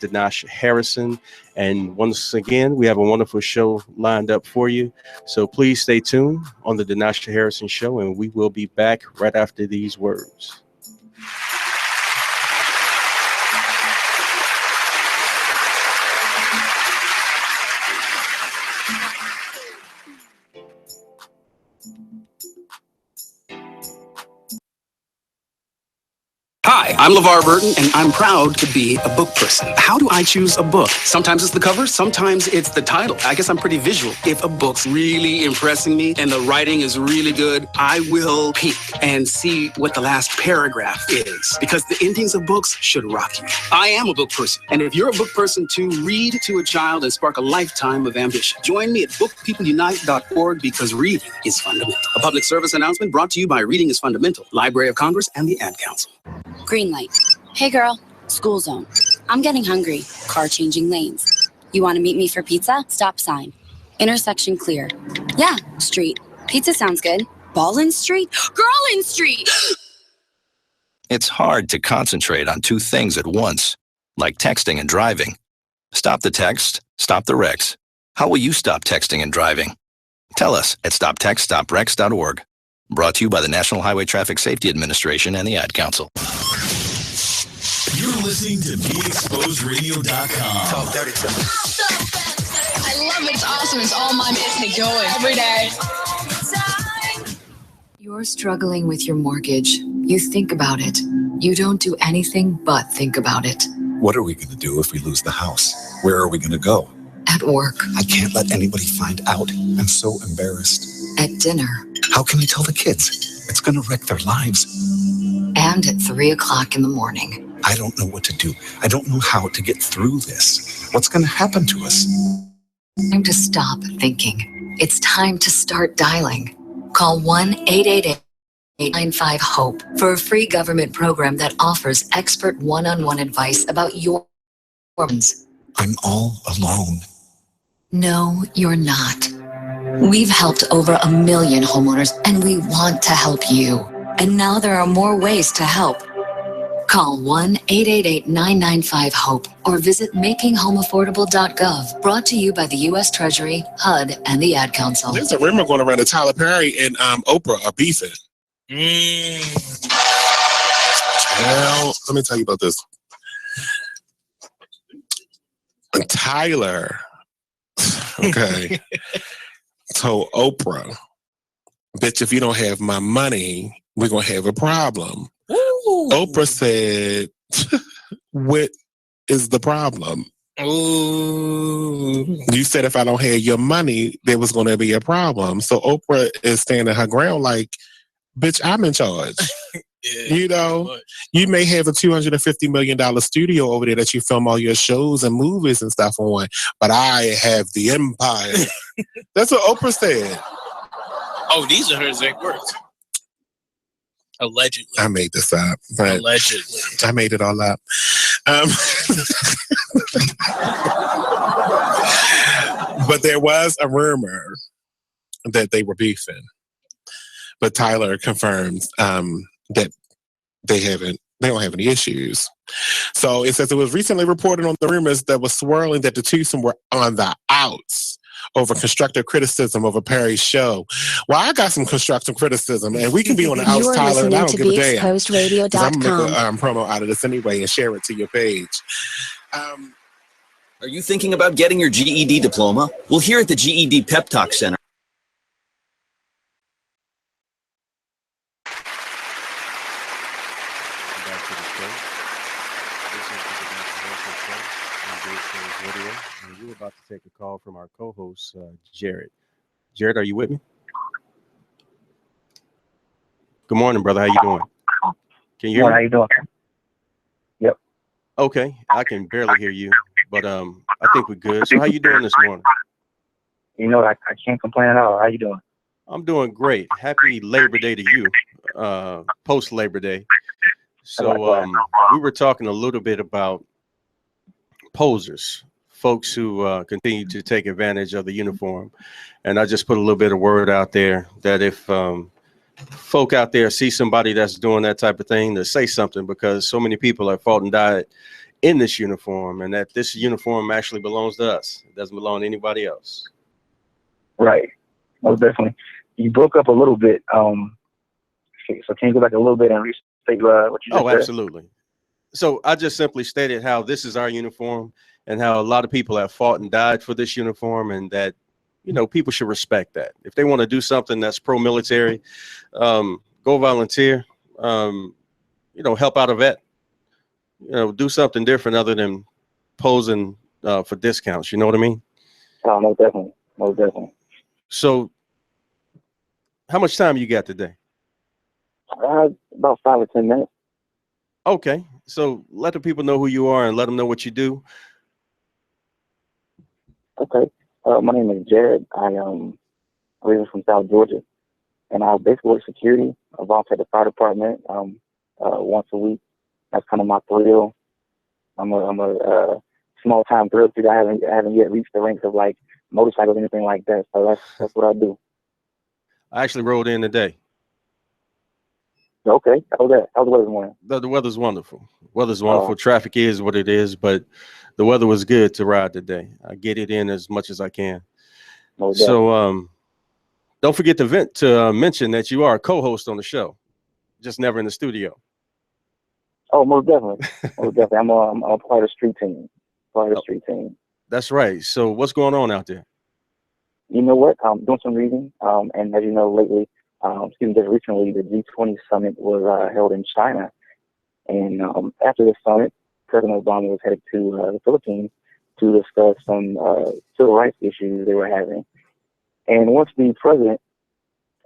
Danash Harrison. And once again, we have a wonderful show lined up for you. So please stay tuned on the Danash Harrison Show, and we will be back right after these words. Hi, I'm LeVar Burton, and I'm proud to be a book person. How do I choose a book? Sometimes it's the cover, sometimes it's the title. I guess I'm pretty visual. If a book's really impressing me and the writing is really good, I will peek and see what the last paragraph is, because the endings of books should rock you. I am a book person, and if you're a book person too, read to a child and spark a lifetime of ambition. Join me at bookpeopleunite.org, because reading is fundamental. A public service announcement brought to you by Reading is Fundamental, Library of Congress, and the Ad Council. Green light. Hey girl, school zone. I'm getting hungry. Car changing lanes. You want to meet me for pizza? Stop sign. Intersection clear. Yeah, street. Pizza sounds good. Ballin Street? Girlin Street! It's hard to concentrate on two things at once, like texting and driving. Stop the text, stop the wrecks. How will you stop texting and driving? Tell us at stoptextstopwrecks.org. Brought to you by the National Highway Traffic Safety Administration and the Ad Council. You're listening to BeExposedRadio.com. Talk dirty to me. I love it. It's awesome. It's all mine. It's me going every day. You're struggling with your mortgage. You think about it. You don't do anything but think about it. What are we going to do if we lose the house? Where are we going to go? At work. I can't let anybody find out. I'm so embarrassed. At dinner. How can we tell the kids? It's going to wreck their lives. And at 3 o'clock in the morning. I don't know what to do. I don't know how to get through this. What's going to happen to us? Time to stop thinking. It's time to start dialing. Call 1-888-895-HOPE for a free government program that offers expert one-on-one advice about your problems. I'm all alone. No, you're not. We've helped over 1 million homeowners, and we want to help you. And now there are more ways to help. Call 1-888-995-HOPE or visit makinghomeaffordable.gov. Brought to you by the U.S. Treasury, HUD, and the Ad Council. There's a rumor going around that Tyler Perry and Oprah are beefing. Well, let me tell you about this. Tyler, okay, told Oprah, bitch, if you don't have my money, we're going to have a problem. Ooh. Oprah said, what is the problem? Ooh. You said if I don't have your money, there was going to be a problem. So Oprah is standing her ground like, bitch, I'm in charge. Yeah, you know, you may have a $250 million studio over there that you film all your shows and movies and stuff on, but I have the empire. That's what Oprah said. Oh, these are her exact words. Allegedly. I made this up. But allegedly. I made it all up. But there was a rumor that they were beefing. But Tyler confirms that they don't have any issues. So it says it was recently reported on the rumors that was swirling that the twosome were on the outs over constructive criticism of a Perry's show. Well, I got some constructive criticism, and we can be on the outs, Tyler, and I don't give a damn. I'm going to make a promo out of this anyway and share it to your page. Are you thinking about getting your GED diploma? Well, here at the GED Pep Talk Center, we're about to take a call from our co-host, Jared. Jared, are you with me? Good morning, brother. How you doing? Can you hear me? How you doing? Yep. Okay, I can barely hear you, but I think we're good. So how you doing this morning? You know, I can't complain at all. How you doing? I'm doing great. Happy Labor Day to you, post Labor Day. So we were talking a little bit about posers, folks who continue to take advantage of the uniform. And I just put a little bit of word out there that if folk out there see somebody that's doing that type of thing, to say something, because so many people have fought and died in this uniform, and that this uniform actually belongs to us. It doesn't belong to anybody else. Right. Most definitely. You broke up a little bit. So can you go back a little bit and restate what you just said? Absolutely. So I just simply stated how this is our uniform and how a lot of people have fought and died for this uniform, and that, you know, people should respect that. If they want to do something that's pro-military, go volunteer, you know, help out a vet, you know, do something different other than posing for discounts. You know what I mean? Oh, most definitely. Most definitely. So how much time you got today? About 5 or 10 minutes. Okay. So let the people know who you are and let them know what you do. Okay. My name is Jared. I'm originally from South Georgia, and I basically work security. I volunteer at the fire department once a week. That's kind of my thrill. I'm a small time thrill seeker. I haven't yet reached the ranks of like motorcycles or anything like that. So that's what I do. I actually rode in today. Okay. How's that? How's the weather this morning? The weather's wonderful. Weather's wonderful. Traffic is what it is, but the weather was good to ride today. I get it in as much as I can. So don't forget to mention that you are a co-host on the show, just never in the studio. Oh, most definitely. Most definitely. I'm a part of the street team. That's right. So what's going on out there? You know what? I'm doing some reading. And as you know, lately, just recently, the G20 summit was held in China. And after the summit, President Obama was headed to the Philippines to discuss some civil rights issues they were having. And once the president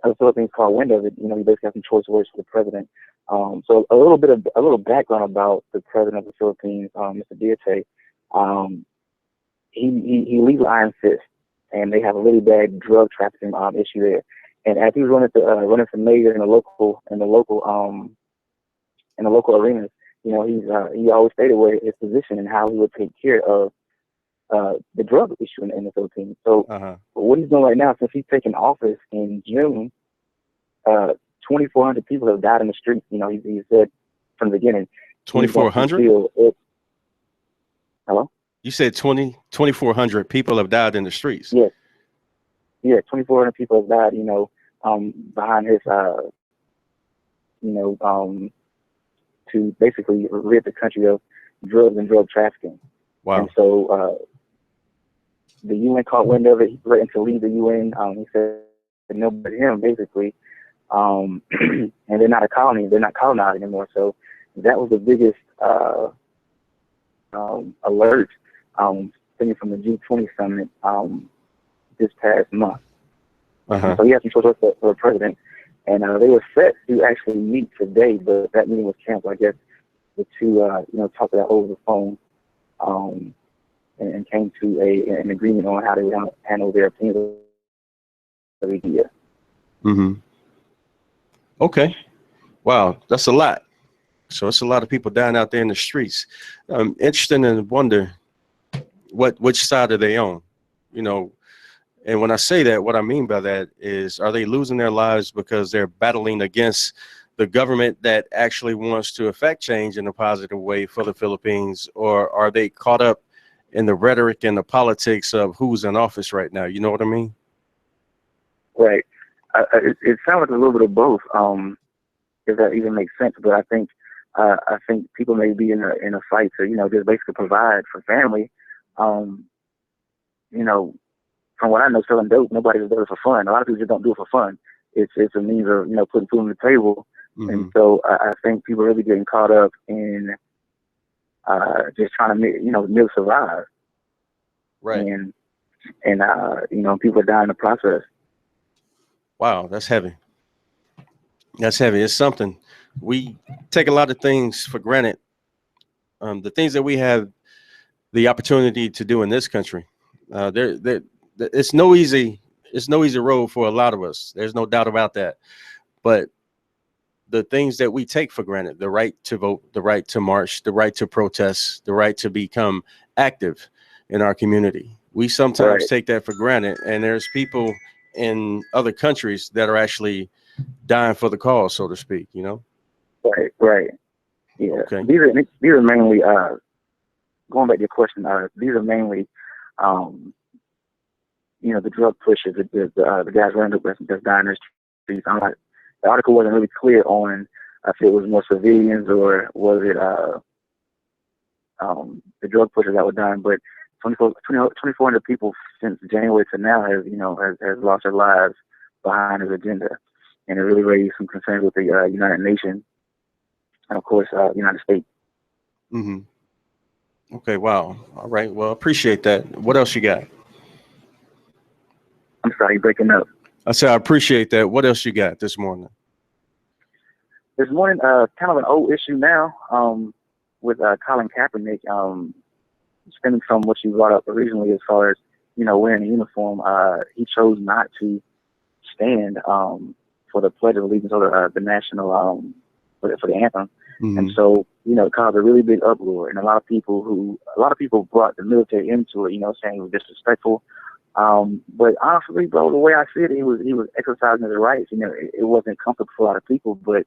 of the Philippines caught wind of it, you know, he basically had some choice words for the president. So a little background about the president of the Philippines, Mr. Duterte. He leads an iron fist, and they have a really bad drug trafficking issue there. And as he was running for mayor in the local arenas, you know, he always stated where his position and how he would take care of the drug issue in the Philippines. So what he's doing right now, since he's taken office in June, 2,400 people have died in the streets. You know, he said from the beginning. 2,400? Hello? You said 2,400 people have died in the streets. Yes. Yeah, 2,400 people have died, you know, behind his, to basically rid the country of drugs and drug trafficking. Wow. And so the UN caught wind of it. He threatened to leave the UN. He said no but him, basically. And they're not a colony. They're not colonized anymore. So that was the biggest alert coming from the G20 summit this past month. So he had some choices for the president. And they were set to actually meet today, but that meeting was canceled. I guess the two, talked that over the phone and came to an agreement on how they would handle their opinions of the idea. Okay. Wow, that's a lot. So it's a lot of people dying out there in the streets. Interesting, and wonder which side are they on, you know? And when I say that, what I mean by that is, are they losing their lives because they're battling against the government that actually wants to affect change in a positive way for the Philippines, or are they caught up in the rhetoric and the politics of who's in office right now? You know what I mean? Right. It sounds like a little bit of both, if that even makes sense. But I think people may be in a fight to, you know, just basically provide for family. You know, from what I know, selling dope, nobody does it for fun. A lot of people just don't do it for fun. It's a means of, you know, putting food on the table. And so I think people are really getting caught up in just trying to survive. Right. And people are dying in the process. Wow, that's heavy. That's heavy. It's something. We take a lot of things for granted. The things that we have the opportunity to do in this country, it's no easy road for a lot of us. There's no doubt about that. But the things that we take for granted, the right to vote, the right to march, the right to protest, the right to become active in our community, we sometimes take that for granted. And there's people in other countries that are actually dying for the cause, so to speak, you know? Right. Yeah. Okay. These are mainly going back to your question, these are mainly, the drug pushers, the guys running that's dying in the streets. The article wasn't really clear on if it was more civilians or was it the drug pushers that were dying, but 2,400 people since January to now has lost their lives behind his agenda, and it really raised some concerns with the United Nations and of course United States. Mm-hmm. Okay, wow. All right, well, appreciate that. What else you got? I'm sorry, you're breaking up. I said I appreciate that. What else you got this morning? This morning, kind of an old issue now, with Colin Kaepernick, stemming from what you brought up originally as far as, wearing a uniform. He chose not to stand for the Pledge of Allegiance or the national, for the anthem. Mm-hmm. And so, it caused a really big uproar, and a lot of people brought the military into it, saying it was disrespectful. But honestly, bro, the way I see it, he was exercising his rights. It wasn't comfortable for a lot of people, but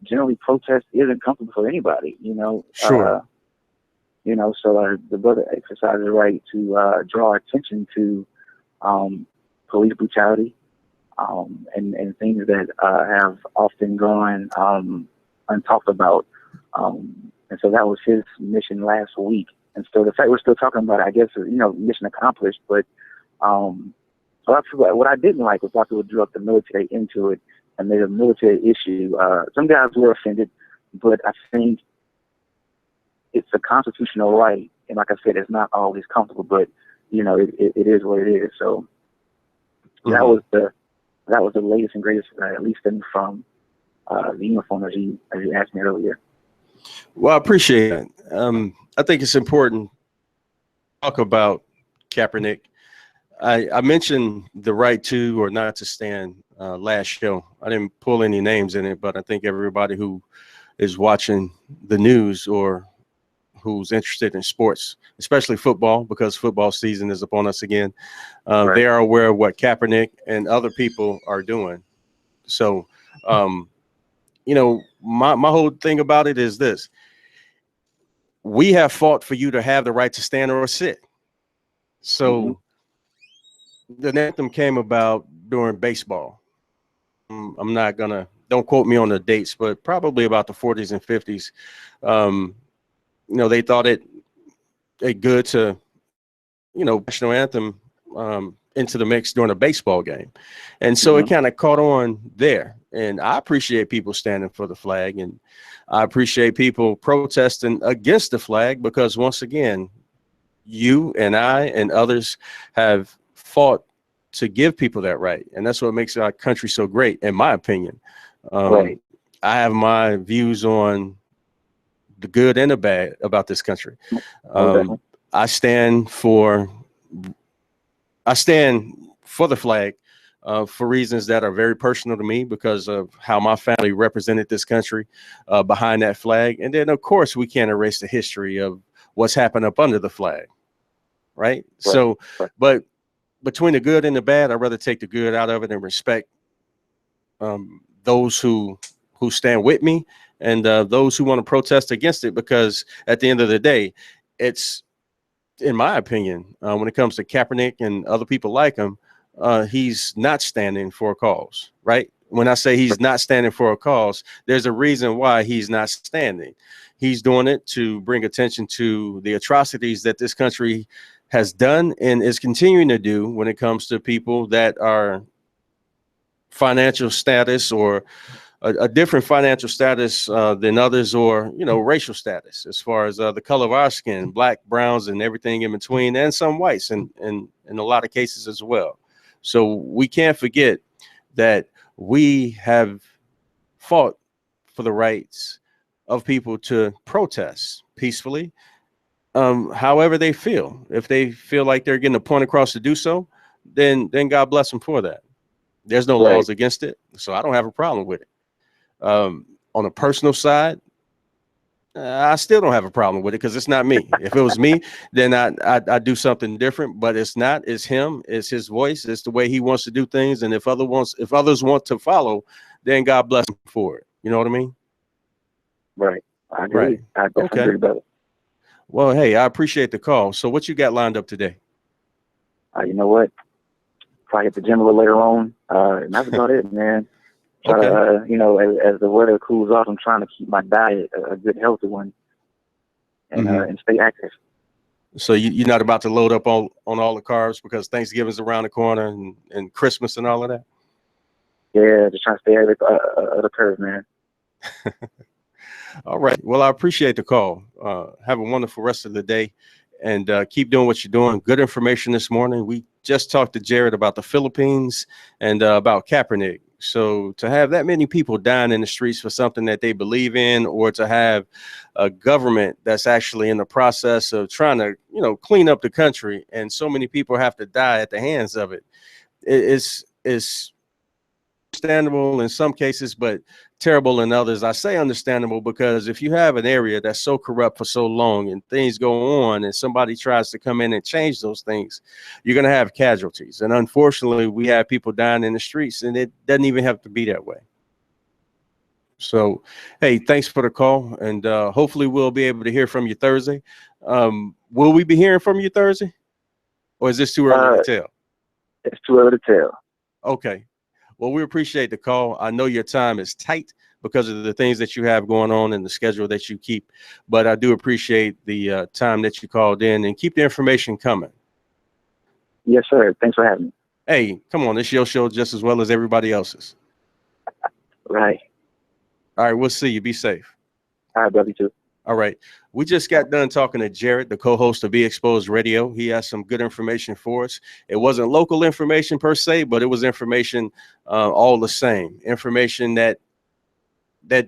generally protest isn't comfortable for anybody. Sure. So the brother exercised the right to draw attention to police brutality and things that have often gone untalked about. And so that was his mission last week. And so the fact we're still talking about it, I guess, mission accomplished. But what I didn't like was people drew up the military into it and made a military issue. Some guys were offended, but I think it's a constitutional right. And like I said, it's not always comfortable, but it is what it is. So mm-hmm. that was the latest and greatest, at least from the uniform, as you asked me earlier. Well, I appreciate it. I think it's important to talk about Kaepernick. I mentioned the right to or not to stand last show. I didn't pull any names in it, but I think everybody who is watching the news or who's interested in sports, especially football, because football season is upon us again, right. They are aware of what Kaepernick and other people are doing. So, my whole thing about it is this. We have fought for you to have the right to stand or sit. So mm-hmm. the anthem came about during baseball. I'm not gonna, don't quote me on the dates, but probably about the 40s and 50s. They thought it good to, national anthem into the mix during a baseball game. And so mm-hmm. it kind of caught on there. And I appreciate people standing for the flag, and I appreciate people protesting against the flag, because once again, you and I and others have fought to give people that right. And that's what makes our country so great, in my opinion. Right. I have my views on the good and the bad about this country. I stand for the flag for reasons that are very personal to me, because of how my family represented this country behind that flag. And then, of course, we can't erase the history of what's happened up under the flag. Right. So, but between the good and the bad, I'd rather take the good out of it and respect those who stand with me and those who want to protest against it, because at the end of the day, it's, in my opinion, when it comes to Kaepernick and other people like him, he's not standing for a cause, right? When I say he's not standing for a cause, there's a reason why he's not standing. He's doing it to bring attention to the atrocities that this country has done and is continuing to do when it comes to people that are financial status or a different financial status than others, or, racial status, as far as the color of our skin, black, browns, and everything in between, and some whites and in a lot of cases as well. So we can't forget that we have fought for the rights of people to protest peacefully, however they feel. If they feel like they're getting a point across to do so, then God bless them for that. There's no laws against it, so I don't have a problem with it. On a personal side, I still don't have a problem with it, because it's not me. If it was me, then I'd do something different, but it's not. It's him. It's his voice. It's the way he wants to do things. And if others want to follow, then God bless him for it. You know what I mean? Right. I agree. Right. I definitely agree about it. Well, hey, I appreciate the call. So what you got lined up today? You know what? Probably hit the gym a little later on. And that's about it, man. Try Okay. to, you know, as the weather cools off, I'm trying to keep my diet a good, healthy one, and and stay active. So you're not about to load up on all the carbs because Thanksgiving's around the corner and Christmas and all of that? Yeah, just trying to stay ahead of the curve, man. All right. Well, I appreciate the call. Have a wonderful rest of the day, and keep doing what you're doing. Good information this morning. We just talked to Jared about the Philippines and about Kaepernick. So to have that many people dying in the streets for something that they believe in, or to have a government that's actually in the process of trying to, you know, clean up the country, and so many people have to die at the hands of it, it's understandable in some cases, but terrible in others. I say understandable because if you have an area that's so corrupt for so long and things go on and somebody tries to come in and change those things, you're going to have casualties. And unfortunately, we have people dying in the streets, and it doesn't even have to be that way. So, hey, thanks for the call. And hopefully we'll be able to hear from you Thursday. Will we be hearing from you Thursday? Or is this too early to tell? It's too early to tell. Okay. Well, we appreciate the call. I know your time is tight because of the things that you have going on and the schedule that you keep, but I do appreciate the time that you called in, and keep the information coming. Yes, sir. Thanks for having me. Hey, come on. It's your show just as well as everybody else's. Right. All right. We'll see you. Be safe. All right, brother, too. All right. We just got done talking to Jared, the co-host of Be Exposed Radio. He has some good information for us. It wasn't local information per se, but it was information all the same. Information that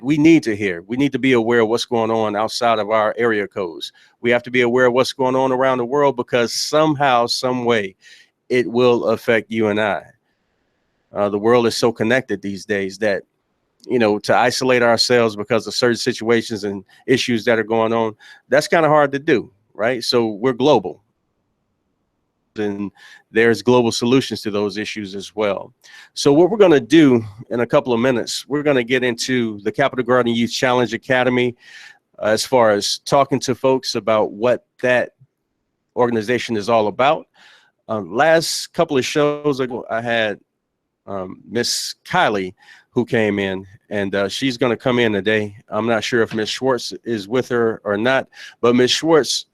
we need to hear. We need to be aware of what's going on outside of our area codes. We have to be aware of what's going on around the world, because somehow, some way, it will affect you and I. The world is so connected these days that, you know, to isolate ourselves because of certain situations and issues that are going on, that's kind of hard to do, right? So we're global, and there's global solutions to those issues as well. So what we're going to do in a couple of minutes, we're going to get into the Capital Garden Youth Challenge Academy, as far as talking to folks about what that organization is all about. Last couple of shows ago, I had Miss Kylie, who came in, and she's going to come in today. I'm not sure if Miss Schwartz is with her or not, but Miss Schwartz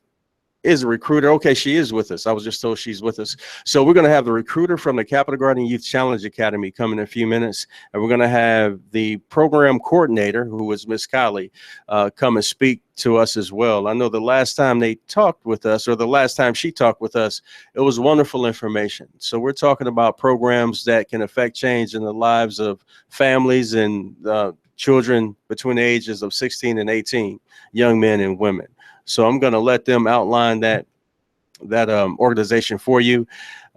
is a recruiter. Okay, she is with us. I was just told she's with us. So we're going to have the recruiter from the Capital Garden Youth Challenge Academy come in a few minutes, and we're going to have the program coordinator, who is Miss Kylie, come and speak to us as well. I know the last time they talked with us, or the last time she talked with us, it was wonderful information. So we're talking about programs that can affect change in the lives of families and children between the ages of 16 and 18, young men and women. So I'm going to let them outline that organization for you.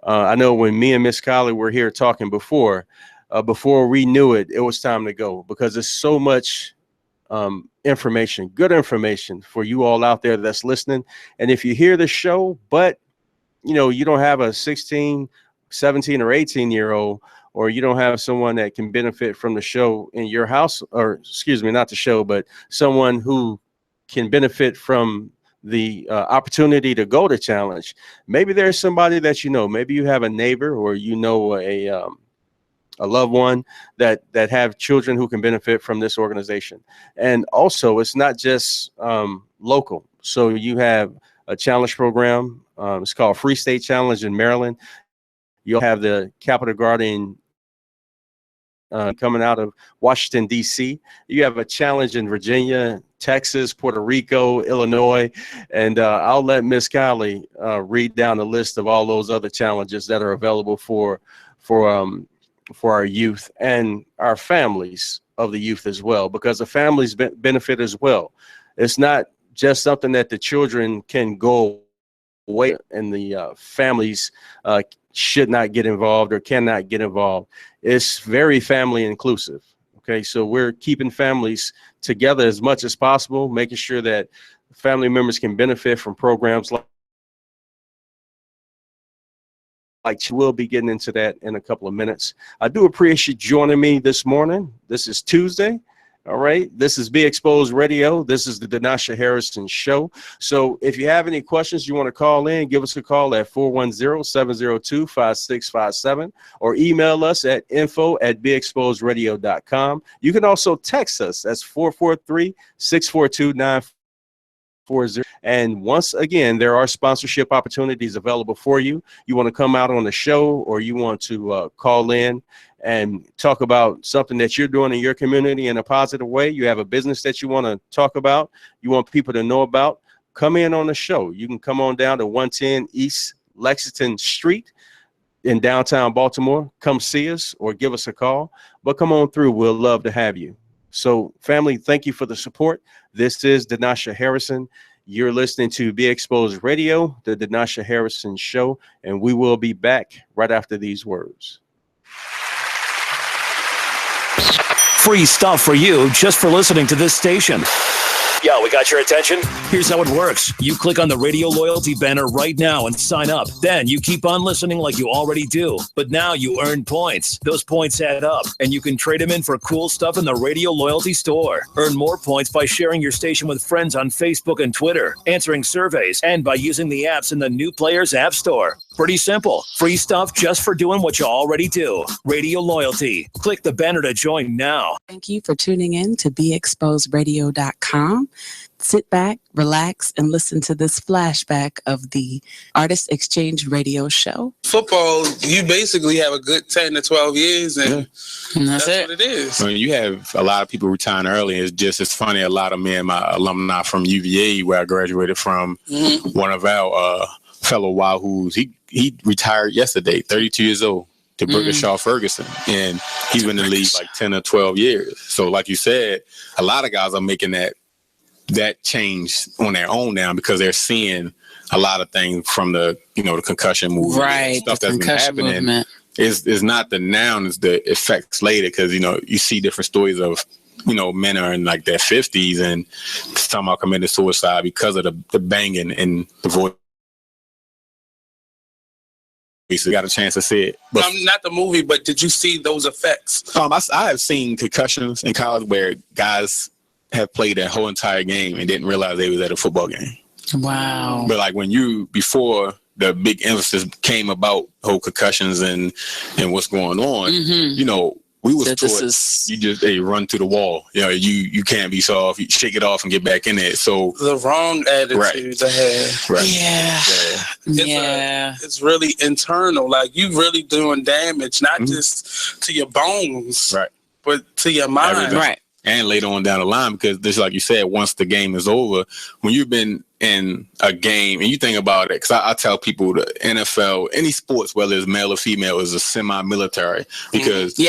I know when me and Miss Kylie were here talking before we knew it, it was time to go, because there's so much information, good information for you all out there that's listening. And if you hear the show, but you know, you don't have a 16, 17 or 18-year-old, or you don't have someone that can benefit from the show in your house, or excuse me, not the show, but someone who can benefit from the opportunity to go to challenge. Maybe there's somebody that you know, maybe you have a neighbor, or you know a loved one that have children who can benefit from this organization. And also, it's not just local. So you have a challenge program. It's called Free State Challenge in Maryland. You'll have the Capital Garden coming out of Washington, D.C. You have a challenge in Virginia, Texas, Puerto Rico, Illinois, and I'll let Miss Kylie read down the list of all those other challenges that are available for our youth and our families of the youth as well, because the families benefit as well. It's not just something that the children can go away and the families should not get involved or cannot get involved. It's very family inclusive. Okay, so we're keeping families together as much as possible, making sure that family members can benefit from programs like we'll be getting into that in a couple of minutes. I do appreciate you joining me this morning. This is Tuesday, All right. This is Be Exposed Radio. This is the Denasha Harrison Show. So if you have any questions you want to call in, give us a call at 410-702-5657 or email us at info@beexposedradio.com. You can also text us. That's 443-642-9440. And once again, there are sponsorship opportunities available for you. You want to come out on the show, or you want to call in and talk about something that you're doing in your community in a positive way. You have a business that you want to talk about, you want people to know about, come in on the show. You can come on down to 110 East Lexington Street in downtown Baltimore. Come see us or give us a call, but come on through. We'll love to have you. So family, thank you for the support. This is Denasha Harrison. You're listening to Be Exposed Radio, the Denasha Harrison Show, and we will be back right after these words. Free stuff for you just for listening to this station. Yo, we got your attention? Here's how it works. You click on the radio loyalty banner right now and sign up. Then you keep on listening like you already do. But now you earn points. Those points add up, and you can trade them in for cool stuff in the radio loyalty store. Earn more points by sharing your station with friends on Facebook and Twitter, answering surveys, and by using the apps in the New Players App Store. Pretty simple. Free stuff just for doing what you already do. Radio loyalty. Click the banner to join now. Thank you for tuning in to BeExposedRadio.com. Sit back, relax, and listen to this flashback of the Artist Exchange Radio Show. Football, you basically have a good 10 to 12 years, and that's what it is. I mean, you have a lot of people retiring early. It's funny. A lot of me and my alumni from UVA, where I graduated from, one of our fellow Wahoos, he retired yesterday, 32 years old, to Shaw Ferguson, and he's been in the league like 10 or 12 years. So like you said, a lot of guys are making that change on their own now because they're seeing a lot of things from the concussion movement, right? Stuff that's been happening. Is not the noun, is the effects later, because you see different stories of men are in like their 50s and some are committing suicide because of the banging and the voice. We got a chance to see it. But, not the movie, but did you see those effects? I have seen concussions in college where guys have played that whole entire game and didn't realize they was at a football game. Wow. But like before the big emphasis came about whole concussions and what's going on, we was taught you just run to the wall. You can't be soft. You shake it off and get back in it. So the wrong attitude to have. Right. Yeah. It's really internal. Like you really doing damage, not just to your bones, right, but to your mind. Everything. Right. And later on down the line, because just like you said, once the game is over, when you've been in a game and you think about it, because I tell people the NFL, any sports, whether it's male or female, is a semi-military because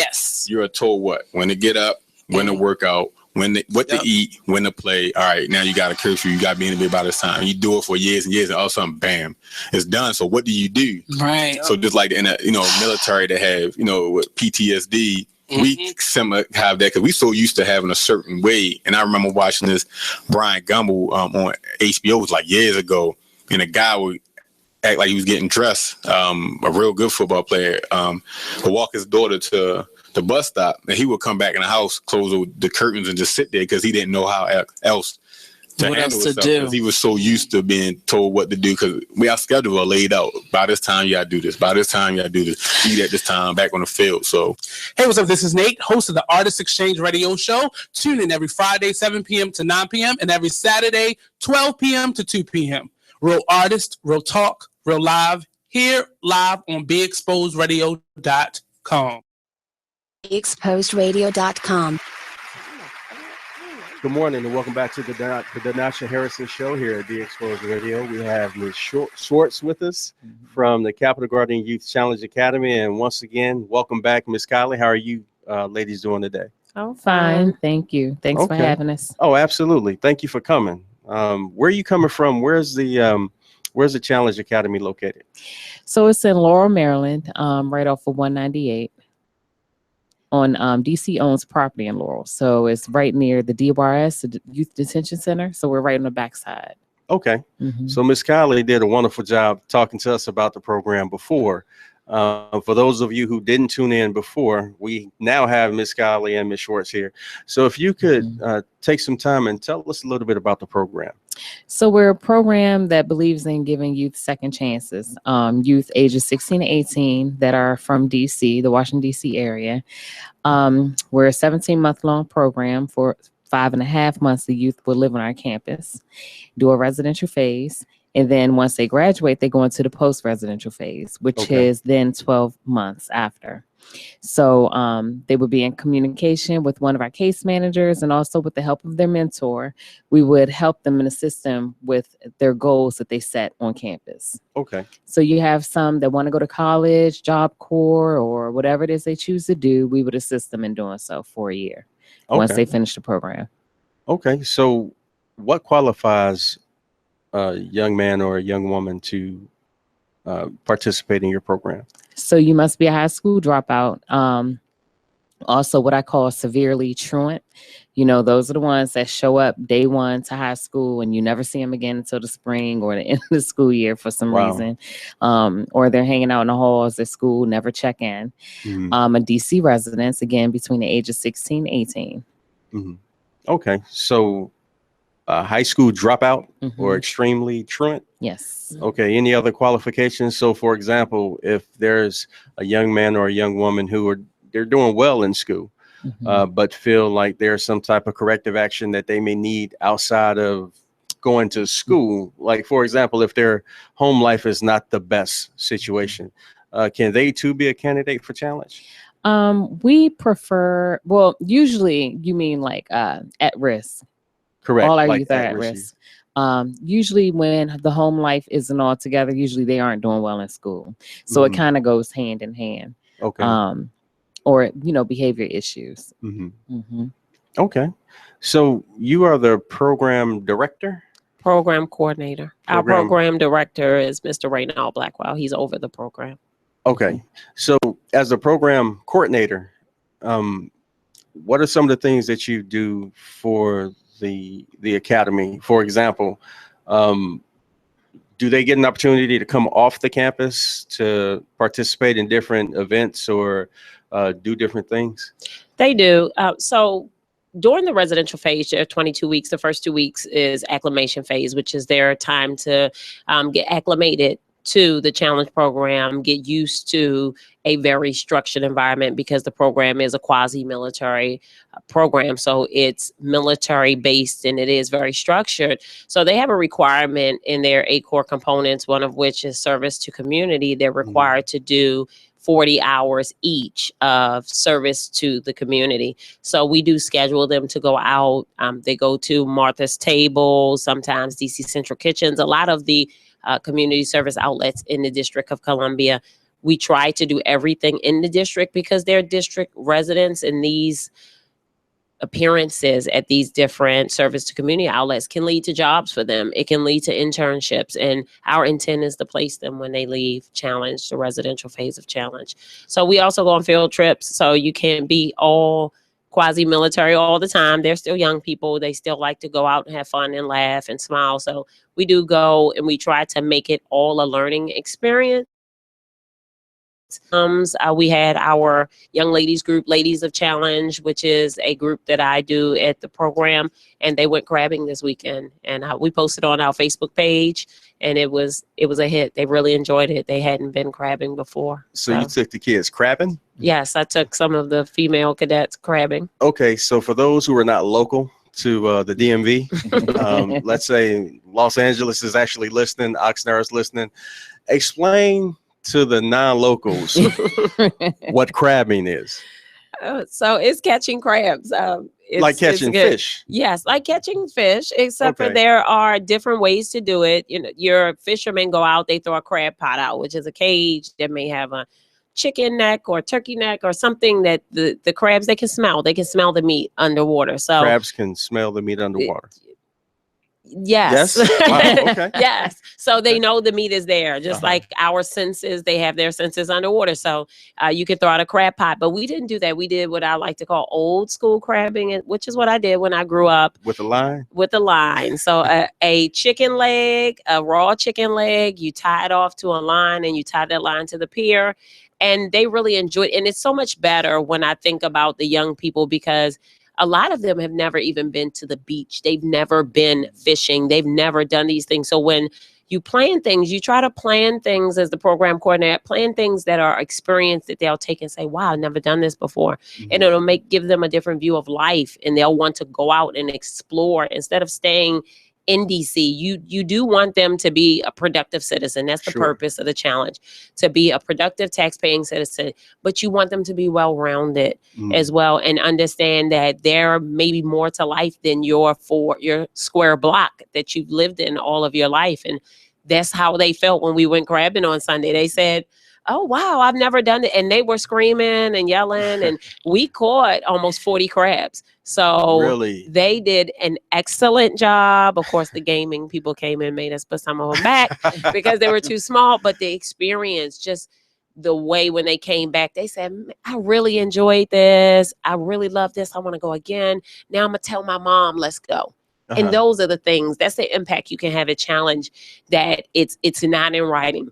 you're told when to get up, when to work out, what to eat, when to play. All right, now you got a curfew, you got to be in the bed by this time. You do it for years and years, and all of a sudden, bam, it's done. So what do you do? Right. So just like in a military to have with PTSD. We similar have that because we so used to having a certain way. And I remember watching this Brian Gumbel on HBO, it was like years ago, and a guy would act like he was getting dressed, a real good football player, would walk his daughter to the bus stop, and he would come back in the house, close the curtains, and just sit there because he didn't know how else to handle himself. Because he was so used to being told what to do because our schedule are laid out. By this time, you got to do this. By this time, you got to do this. Eat at this time, back on the field. So, hey, what's up? This is Nate, host of the Artist Exchange Radio Show. Tune in every Friday, 7 p.m. to 9 p.m. and every Saturday, 12 p.m. to 2 p.m. Real artist, real talk, real live. Here, live on BeExposedRadio.com. BeExposedRadio.com. Good morning and welcome back to the Denasha Harrison Show here at Be Exposed Radio. We have Ms. Schwartz with us from the Capital Guardian Youth Challenge Academy. And once again, welcome back, Ms. Kylie. How are you ladies doing today? Oh, fine. Thank you. Thanks for having us. Oh, absolutely. Thank you for coming. Where are you coming from? Where's the Challenge Academy located? So it's in Laurel, Maryland, right off of 198. On DC owns property in Laurel. So it's right near the DYS, the Youth Detention Center. So we're right on the backside. Okay. So Ms. Kylie did a wonderful job talking to us about the program before. For those of you who didn't tune in before, we now have Miss Golly and Miss Schwartz here. So if you could take some time and tell us a little bit about the program. So we're a program that believes in giving youth second chances. Youth ages 16 to 18 that are from DC, the Washington, D.C. area. We're a 17-month-long program. For 5.5 months, the youth will live on our campus, do a residential phase. And then once they graduate, they go into the post-residential phase, which is then 12 months after. So they would be in communication with one of our case managers, and also with the help of their mentor, we would help them and assist them with their goals that they set on campus. Okay. So you have some that want to go to college, Job Corps, or whatever it is they choose to do. We would assist them in doing so for a year once they finish the program. Okay. So what qualifies a young man or a young woman to participate in your program? So you must be a high school dropout. Also what I call severely truant. You know, those are the ones that show up day one to high school and you never see them again until the spring or the end of the school year for some reason. Or they're hanging out in the halls at school, never check in. A DC residence, again, between the ages 16 and 18. Okay. So high school dropout or extremely truant? Yes. Okay. Any other qualifications? So for example, if there's a young man or a young woman they're doing well in school, but feel like there's some type of corrective action that they may need outside of going to school. Like, for example, if their home life is not the best situation, can they too be a candidate for challenge? We prefer, well, usually you mean like at risk. Correct. All our like youth are at risk. Usually when the home life isn't all together, usually they aren't doing well in school. So it kind of goes hand in hand. Okay. Or, you know, behavior issues. Okay. So you are the program director? Program coordinator. Our program director is Mr. Raynald Blackwell. He's over the program. Okay. So as a program coordinator, what are some of the things that you do for the academy? For example, do they get an opportunity to come off the campus to participate in different events or do different things? They do. So during the residential phase, there are 22 weeks. The first 2 weeks is acclimation phase, which is their time to get acclimated to the challenge program, get used to a very structured environment, because the program is a quasi-military program. So it's military based and it is very structured. So they have a requirement in their 8 core components, one of which is service to community. They're required to do 40 hours each of service to the community. So we do schedule them to go out. They go to Martha's Table, sometimes DC Central Kitchens, a lot of the community service outlets in the District of Columbia. We try to do everything in the district because they're district residents, and these appearances at these different service to community outlets can lead to jobs for them. It can lead to internships, and our intent is to place them when they leave Challenge, the residential phase of Challenge. So we also go on field trips, so you can't be all quasi-military all the time. They're still young people. They still like to go out and have fun and laugh and smile. So we do go and we try to make it all a learning experience. We had our young ladies group, Ladies of Challenge, which is a group that I do at the program, and they went crabbing this weekend, and we posted on our Facebook page, and it was a hit. They really enjoyed it. They hadn't been crabbing before. So you took the kids crabbing? Yes, I took some of the female cadets crabbing. Okay, so for those who are not local to the DMV, let's say Los Angeles is actually listening, Oxnard is listening, explain to the non-locals what crabbing is. So it's catching crabs. Like catching fish. Yes, like catching fish, except for there are different ways to do it. You know, your fishermen go out, they throw a crab pot out, which is a cage that may have a chicken neck or turkey neck or something that the crabs, they can smell the meat underwater. So crabs can smell the meat underwater. Yes. Wow, okay. Yes. So they know the meat is there, just Uh-huh. like our senses, they have their senses underwater. So you can throw out a crab pot, but we didn't do that. We did what I like to call old school crabbing, which is what I did when I grew up. With a line? With a line. So a chicken leg, a raw chicken leg, you tie it off to a line and you tie that line to the pier. And they really enjoy it. And it's so much better when I think about the young people, because a lot of them have never even been to the beach. They've never been fishing. They've never done these things. So when you plan things, you try to plan things as the program coordinator, plan things that are experience that they'll take and say, wow, I've never done this before. And it'll give them a different view of life, and they'll want to go out and explore instead of staying in DC. You do want them to be a productive citizen. That's the purpose of the challenge, to be a productive tax-paying citizen, but you want them to be well-rounded as well, and understand that there may be more to life than your square block that you've lived in all of your life. And that's how they felt when we went crabbing on Sunday. They said, oh, wow, I've never done it. And they were screaming and yelling, and we caught almost 40 crabs. So really, they did an excellent job. Of course, the gaming people came in, made us put some of them back because they were too small. But the experience, just the way when they came back, they said, I really enjoyed this. I really love this. I want to go again. Now I'm going to tell my mom, let's go. And those are the things, that's the impact you can have a challenge, that it's not in writing.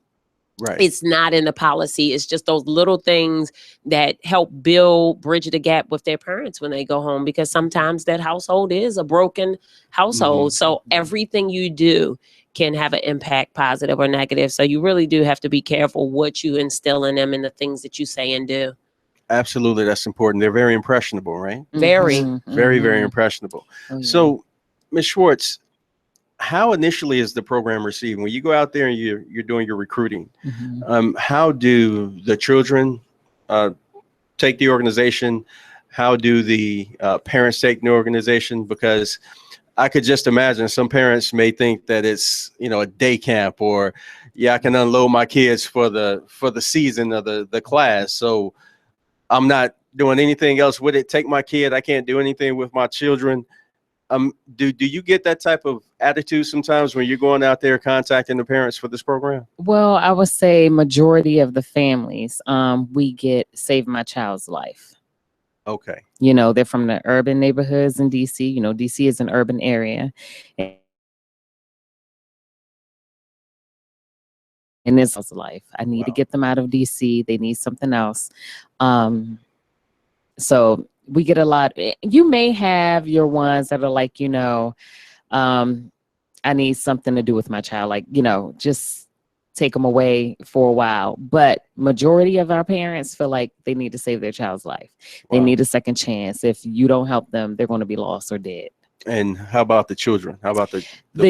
Right. It's not in the policy. It's just those little things that help bridge the gap with their parents when they go home, because sometimes that household is a broken household. So everything you do can have an impact, positive or negative. So you really do have to be careful what you instill in them and the things that you say and do. Absolutely, that's important. They're very impressionable, right? Very. Very, very impressionable. Oh, yeah. So, Ms. Schwartz, how initially is the program received when you go out there and you're doing your recruiting? How do the children take the organization? How do the parents take the organization? Because I could just imagine some parents may think that it's, a day camp, or I can unload my kids for the season of the class, so I'm not doing anything else with it. Take my kid. I can't do anything with my children. Do you get that type of attitude sometimes when you're going out there contacting the parents for this program? Well, I would say majority of the families, we get Save My Child's Life. Okay. They're from the urban neighborhoods in DC. DC is an urban area. And it's life. I need to get them out of DC. They need something else. So we get a lot. You may have your ones that are like, I need something to do with my child. Like, just take them away for a while. But majority of our parents feel like they need to save their child's life. They need a second chance. If you don't help them, they're going to be lost or dead. And how about the children? How about the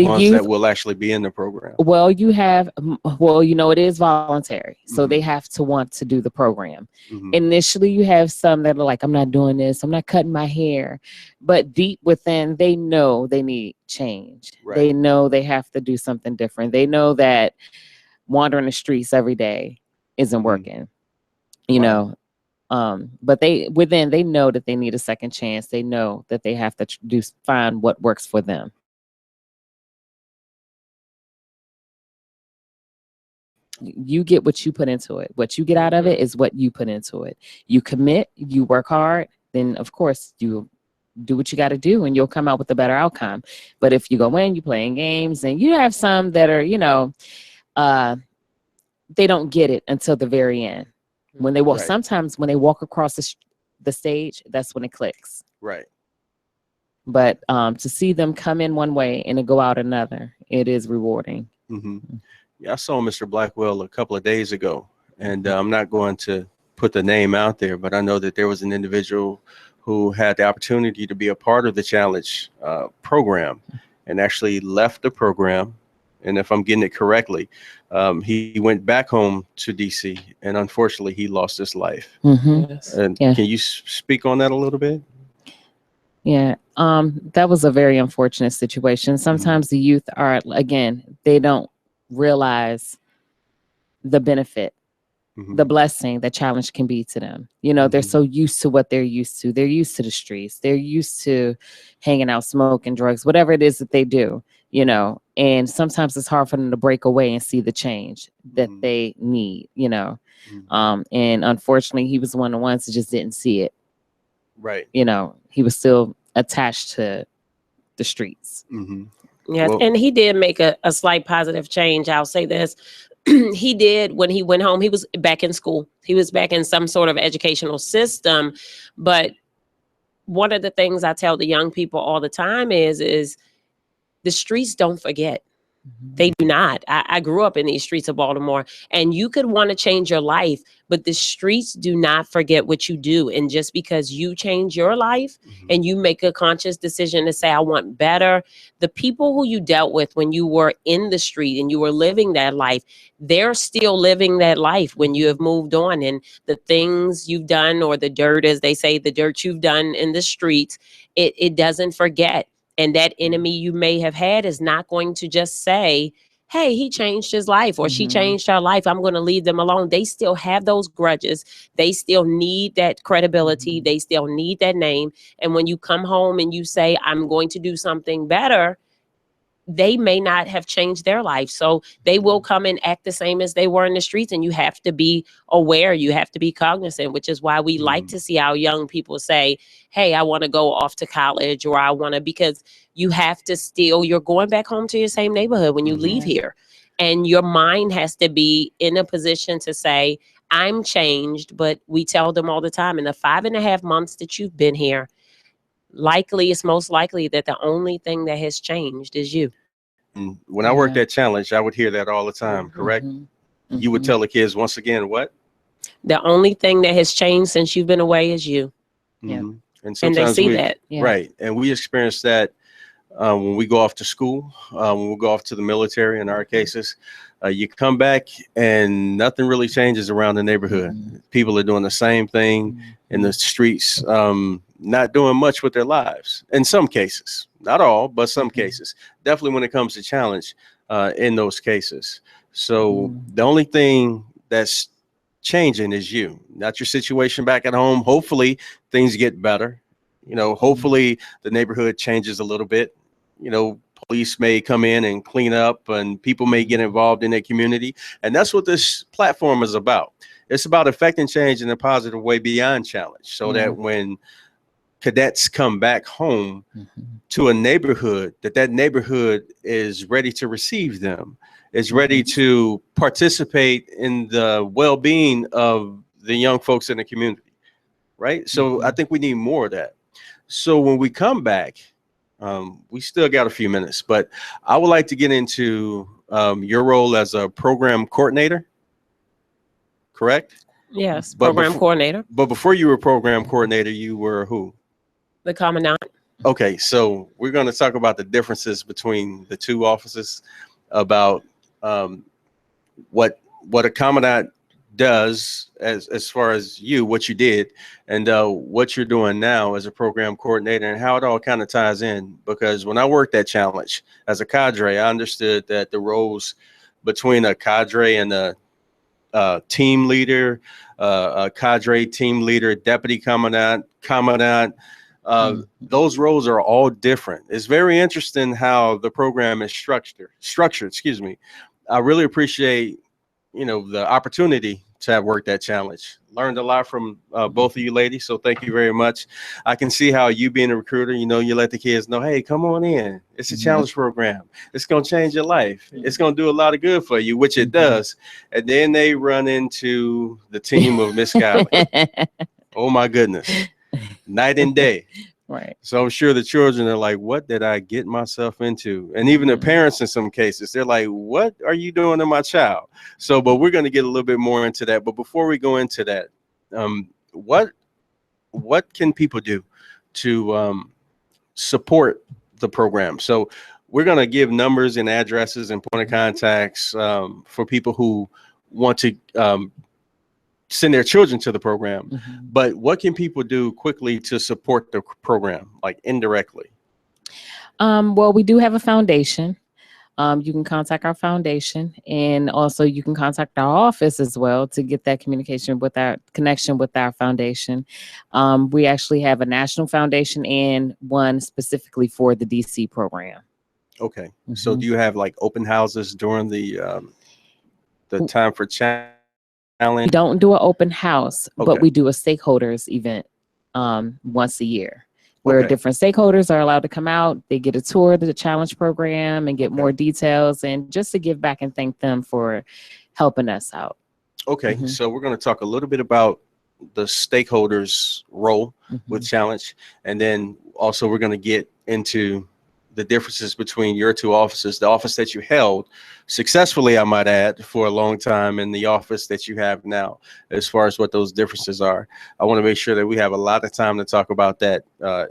ones youth that will actually be in the program? Well, it is voluntary. So they have to want to do the program. Initially, you have some that are like, I'm not doing this. I'm not cutting my hair. But deep within, they know they need change. Right. They know they have to do something different. They know that wandering the streets every day isn't working, but they know that they need a second chance. They know that they have to find what works for them. You get what you put into it. What you get out of it is what you put into it. You commit, you work hard, then of course you do what you got to do and you'll come out with a better outcome. But if you go in, you playing games, and you have some that are, they don't get it until the very end. When they walk, sometimes when they walk across the stage, that's when it clicks. Right. But to see them come in one way and to go out another, it is rewarding. Yeah, I saw Mr. Blackwell a couple of days ago, and I'm not going to put the name out there, but I know that there was an individual who had the opportunity to be a part of the challenge program and actually left the program. And if I'm getting it correctly, he went back home to DC, and unfortunately he lost his life. And can you speak on that a little bit? Yeah, that was a very unfortunate situation. Sometimes the youth are, again, they don't realize the benefit, the blessing that challenge can be to them. They're so used to what they're used to. They're used to the streets. They're used to hanging out, smoking, drugs, whatever it is that they do. you know, and sometimes it's hard for them to break away and see the change that they need, you know. And unfortunately, he was one of the ones that just didn't see it. Right. You know, he was still attached to the streets. Yes, Well- and he did make a slight positive change. I'll say this. He did, when he went home, he was back in school. He was back in some sort of educational system. But one of the things I tell the young people all the time is the streets don't forget. They do not. I grew up in these streets of Baltimore, and you could want to change your life, but the streets do not forget what you do. And just because you change your life and you make a conscious decision to say, I want better, the people who you dealt with when you were in the street and you were living that life, they're still living that life when you have moved on. And the things you've done, or the dirt, as they say, the dirt you've done in the streets, it doesn't forget. And that enemy you may have had is not going to just say, hey, he changed his life, or she changed her life, I'm going to leave them alone. They still have those grudges. They still need that credibility. They still need that name. And when you come home and you say, I'm going to do something better, they may not have changed their life. So they will come and act the same as they were in the streets. And you have to be aware. You have to be cognizant, which is why we like to see our young people say, hey, I want to go off to college, or I want to, because you have to still, you're going back home to your same neighborhood when you leave here. And your mind has to be in a position to say, I'm changed. But we tell them all the time, in the 5.5 months that you've been here, it's most likely that the only thing that has changed is you. When I worked at Challenge, I would hear that all the time, correct? You would tell the kids once again, what? The only thing that has changed since you've been away is you. And And sometimes they see that. Right. And we experience that when we go off to school, when we go off to the military, in our cases. You come back and nothing really changes around the neighborhood. People are doing the same thing in the streets, not doing much with their lives. In some cases, not all, but some cases. Definitely when it comes to Challenge, in those cases. So the only thing that's changing is you, not your situation back at home. Hopefully things get better. You know, hopefully the neighborhood changes a little bit. You know, police may come in and clean up, and people may get involved in their community. And that's what this platform is about. It's about affecting change in a positive way beyond Challenge, so that when cadets come back home to a neighborhood, that neighborhood is ready to receive them, is ready to participate in the well-being of the young folks in the community, right? So I think we need more of that. So when we come back, we still got a few minutes, but I would like to get into your role as a program coordinator, correct? Yes, But program coordinator. But before you were program coordinator, you were who? The commandant. Okay, so we're going to talk about the differences between the two offices, about what a commandant does as far as what you did, and what you're doing now as a program coordinator, and how it all kind of ties in. Because when I worked at Challenge as a cadre, I understood that the roles between a cadre and a team leader, a cadre team leader, deputy commandant, those roles are all different. It's very interesting how the program is structured. Excuse me. I really appreciate, the opportunity to have worked at Challenge. Learned a lot from both of you ladies, so thank you very much. I can see how you being a recruiter, you let the kids know, hey, come on in. It's a Challenge program. It's going to change your life. It's going to do a lot of good for you, which it does. And then they run into the team of Miss Kylie. Oh my goodness. Night and day. Right. So I'm sure the children are like, what did I get myself into? And even the parents in some cases, they're like, what are you doing to my child? So, but we're going to get a little bit more into that. But before we go into that, what can people do to support the program? So we're going to give numbers and addresses and point of contacts for people who want to send their children to the program. But what can people do quickly to support the program, like indirectly? Well, we do have a foundation. You can contact our foundation, and also you can contact our office as well to get that connection with our foundation. We actually have a national foundation and one specifically for the DC program. Okay. So do you have like open houses during the time for challenge? We don't do an open house, Okay. but we do a stakeholders event once a year where Okay. different stakeholders are allowed to come out. They get a tour of the challenge program and get more details, and just to give back and thank them for helping us out. Okay. So we're going to talk a little bit about the stakeholders' role with challenge, and then also we're going to get into the differences between your two offices, the office that you held successfully, I might add, for a long time, and the office that you have now, as far as what those differences are. I want to make sure that we have a lot of time to talk about that,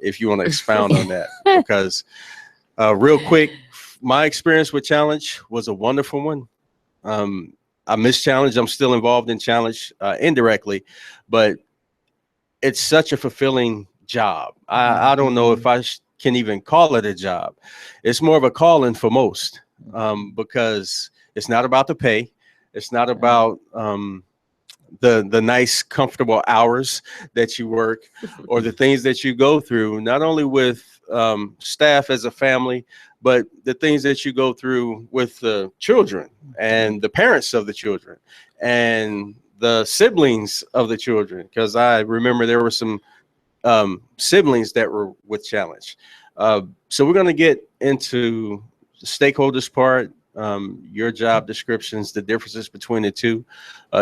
if you want to expound on that, because real quick, my experience with challenge was a wonderful one. I miss challenge. I'm still involved in challenge indirectly, but it's such a fulfilling job. I don't know if I can even call it a job. It's more of a calling for most, because it's not about the pay. It's not about the nice, comfortable hours that you work or the things that you go through, not only with staff as a family, but the things that you go through with the children and the parents of the children and the siblings of the children. Because I remember there were some siblings that were with challenge. So we're going to get into the stakeholders part, your job descriptions, the differences between the two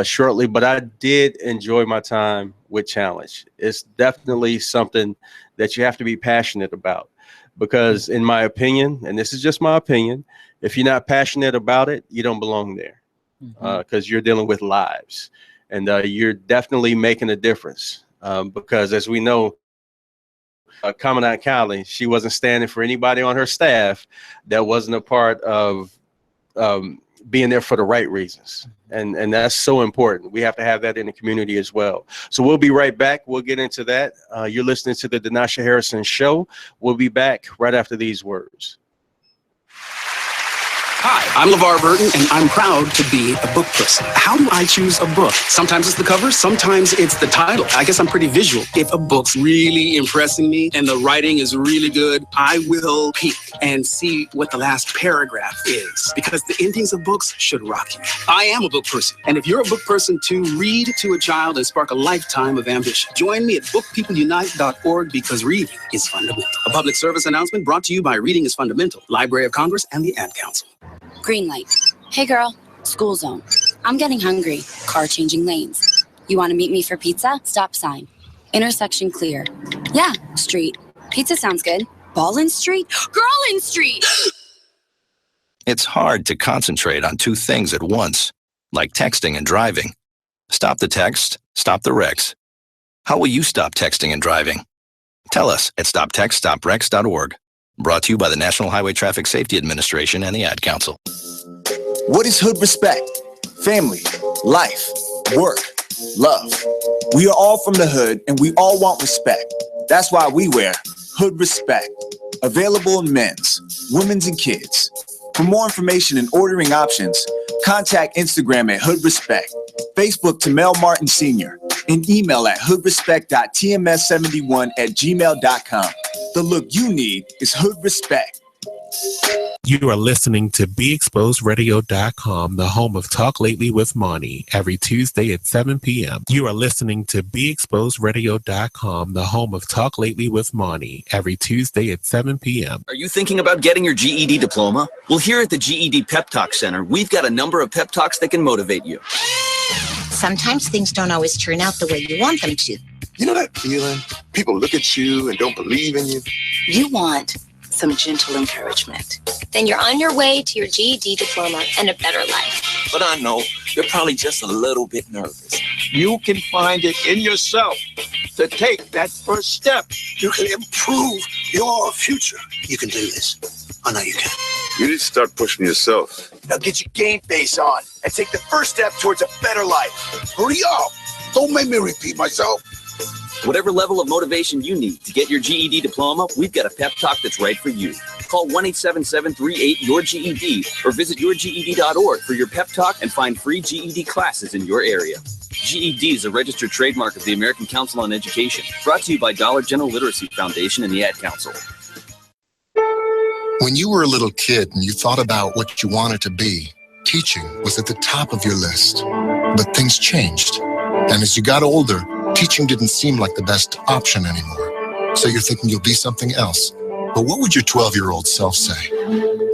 shortly. But I did enjoy my time with challenge. It's definitely something that you have to be passionate about, because in my opinion, and this is just my opinion, if you're not passionate about it, you don't belong there, because you're dealing with lives, and you're definitely making a difference. Because as we know, Commandant Cowley, she wasn't standing for anybody on her staff that wasn't a part of being there for the right reasons. And that's so important. We have to have that in the community as well. So we'll be right back. We'll get into that. You're listening to the Denasha Harrison Show. We'll be back right after these words. Hi, I'm LeVar Burton, and I'm proud to be a book person. How do I choose a book? Sometimes it's the cover, sometimes it's the title. I guess I'm pretty visual. If a book's really impressing me and the writing is really good, I will peek and see what the last paragraph is, because the endings of books should rock you. I am a book person, and if you're a book person too, read to a child and spark a lifetime of ambition. Join me at bookpeopleunite.org, because reading is fundamental. A public service announcement brought to you by Reading is Fundamental, Library of Congress, and the Ad Council. Green light. Hey girl, school zone. I'm getting hungry. Car changing lanes. You want to meet me for pizza? Stop sign. Intersection clear. Yeah, street. Pizza sounds good. Ballin Street? Girlin Street! It's hard to concentrate on two things at once, like texting and driving. Stop the text, stop the wrecks. How will you stop texting and driving? Tell us at stoptextstopwrecks.org. Brought to you by the National Highway Traffic Safety Administration and the Ad Council. What is Hood Respect? Family, life, work, love. We are all from the hood, and we all want respect. That's why we wear Hood Respect. Available in men's, women's, and kids. For more information and ordering options, contact Instagram at Hood Respect, Facebook to Mel Martin Sr., and email at hoodrespect.tms71@gmail.com. The look you need is Hood Respect. You are listening to BeExposedRadio.com, the home of Talk Lately with Monty, every Tuesday at 7 p.m. You are listening to BeExposedRadio.com, the home of Talk Lately with Monty, every Tuesday at 7 p.m. Are you thinking about getting your GED diploma? Well, here at the GED Pep Talk Center, we've got a number of pep talks that can motivate you. Sometimes things don't always turn out the way you want them to. You know that feeling? People look at you and don't believe in you. You want some gentle encouragement. Then you're on your way to your GED diploma and a better life. But I know you're probably just a little bit nervous. You can find it in yourself to take that first step. You can improve your future. You can do this. I know you can. You need to start pushing yourself. Now get your game face on and take the first step towards a better life. Hurry up. Don't make me repeat myself. Whatever level of motivation you need to get your GED diploma, we've got a pep talk that's right for you. Call 1-877-38-YOUR-GED or visit yourged.org for your pep talk and find free GED classes in your area. GED is a registered trademark of the American Council on Education, brought to you by Dollar General Literacy Foundation and the Ad Council. When you were a little kid and you thought about what you wanted to be, teaching was at the top of your list. But things changed. And as you got older, teaching didn't seem like the best option anymore. So you're thinking you'll be something else. But what would your 12-year-old self say?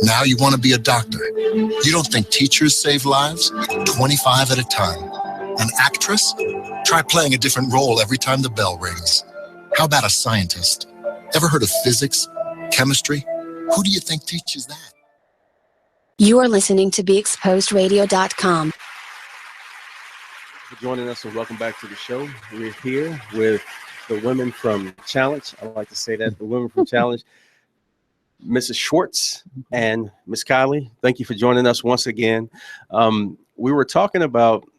Now you want to be a doctor. You don't think teachers save lives? 25 at a time. An actress? Try playing a different role every time the bell rings. How about a scientist? Ever heard of physics? Chemistry? Who do you think teaches that? You are listening to BeExposedRadio.com. For joining us and welcome back to the show. We're here with the women from Challenge. I like to say that, the women from Challenge. Mrs. Schwartz and Miss Kylie, thank you for joining us once again. We were talking about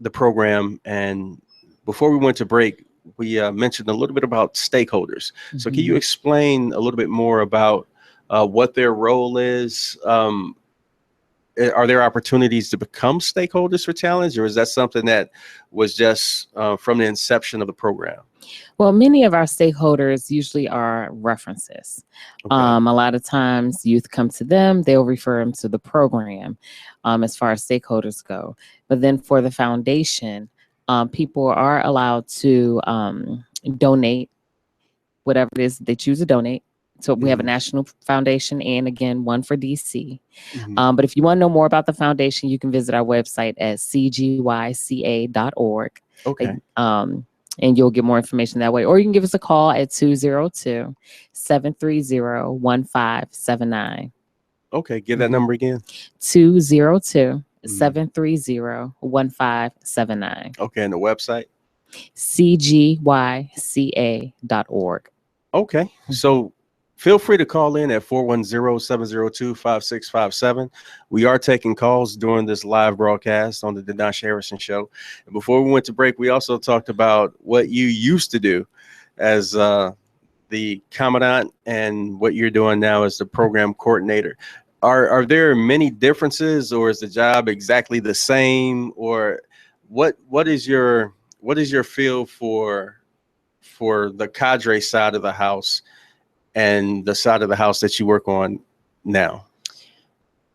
the program, and before we went to break, we mentioned a little bit about stakeholders. So can you explain a little bit more about what their role is? Are there opportunities to become stakeholders for Challenge, or is that something that was just from the inception of the program? Well, many of our stakeholders usually are references. Okay. A lot of times youth come to them, they'll refer them to the program as far as stakeholders go. But then for the foundation, people are allowed to donate whatever it is they choose to donate. So we have a national foundation and, again, one for DC. But if you want to know more about the foundation, you can visit our website at cgyca.org. Okay. And you'll get more information that way. Or you can give us a call at 202-730-1579. Okay, give that number again. 202-730-1579. Okay, and the website? cgyca.org. Okay, so feel free to call in at 410-702-5657. We are taking calls during this live broadcast on the Danash Harrison Show. And before we went to break, we also talked about what you used to do as the commandant and what you're doing now as the program coordinator. Are there many differences, or is the job exactly the same? Or what is your feel for the cadre side of the house and the side of the house that you work on now?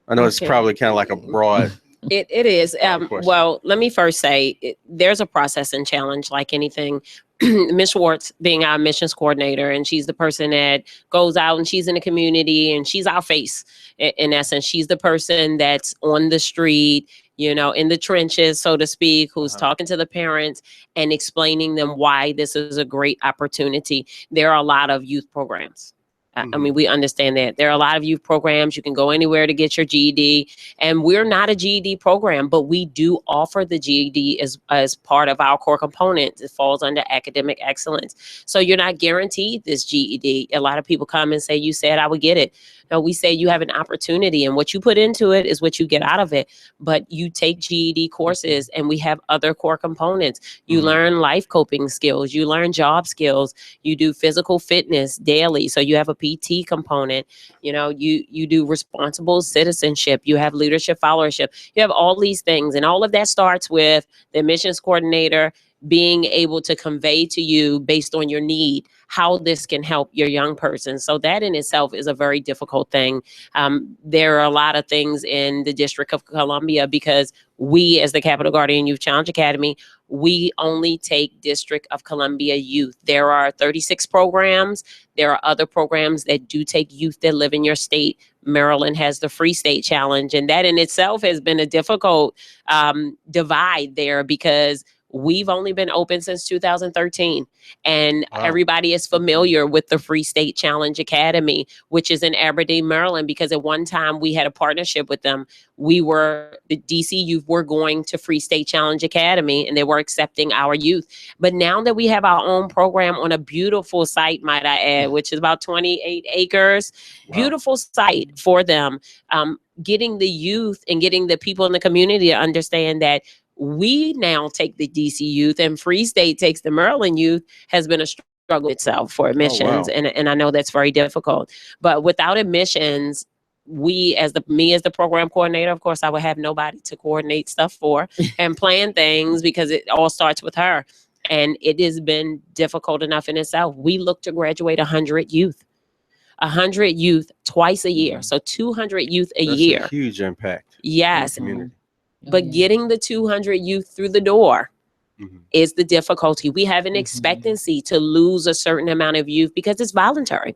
I know it's probably kind of like a broad. It is. Well, let me first say there's a process in Challenge like anything. Ms. Schwartz being our missions coordinator, and she's the person that goes out and she's in the community and she's our face. In essence, she's the person that's on the street, you know, in the trenches, so to speak, who's talking to the parents and explaining them why this is a great opportunity. There are a lot of youth programs. I mean, we understand that there are a lot of youth programs. You can go anywhere to get your GED, and we're not a GED program, but we do offer the GED as part of our core components. It falls under academic excellence. So you're not guaranteed this GED. A lot of people come and say, you said I would get it. No, we say you have an opportunity, and what you put into it is what you get out of it. But you take GED courses, and we have other core components. You learn life coping skills. You learn job skills. You do physical fitness daily. So you have a PT component. You know, you do responsible citizenship. You have leadership followership. You have all these things, and all of that starts with the admissions coordinator being able to convey to you based on your need how this can help your young person. So that in itself is a very difficult thing. There are a lot of things in the District of Columbia because we, as the Capital Guardian Youth Challenge Academy, we only take District of Columbia youth. There are 36 programs. There are other programs that do take youth that live in your state. Maryland has the Free State Challenge, and that in itself has been a difficult divide there because we've only been open since 2013, and everybody is familiar with the Free State Challenge Academy, which is in Aberdeen, Maryland, because at one time we had a partnership with them. The DC youth were going to Free State Challenge Academy, and they were accepting our youth. But now that we have our own program on a beautiful site, might I add, which is about 28 acres, beautiful site for them, getting the youth and getting the people in the community to understand that we now take the DC youth and Free State takes the Maryland youth has been a struggle itself for admissions. And I know that's very difficult. But without admissions, me as the program coordinator, of course, I would have nobody to coordinate stuff for and plan things because it all starts with her. And it has been difficult enough in itself. We look to graduate 100 youth. 100 youth twice a year. So 200 youth a That's year. a huge impact. Yes. In the community. But getting the 200 youth through the door is the difficulty. We have an expectancy to lose a certain amount of youth because it's voluntary.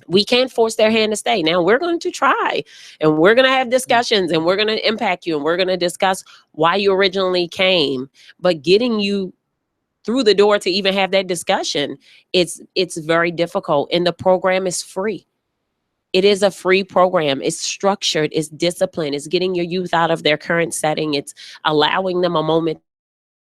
We can't force their hand to stay. Now we're going to try, and we're going to have discussions, and we're going to impact you, and we're going to discuss why you originally came. But getting you through the door to even have that discussion, it's very difficult. And the program is free. It is a free program. It's structured. It's disciplined. It's getting your youth out of their current setting. It's allowing them a moment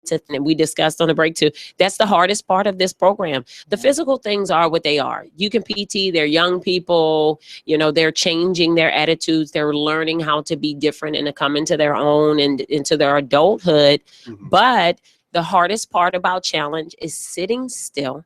to, and we discussed on the break too. That's the hardest part of this program. The physical things are what they are. You can PT, they're young people, they're changing their attitudes. They're learning how to be different and to come into their own and into their adulthood. But the hardest part about challenge is sitting still,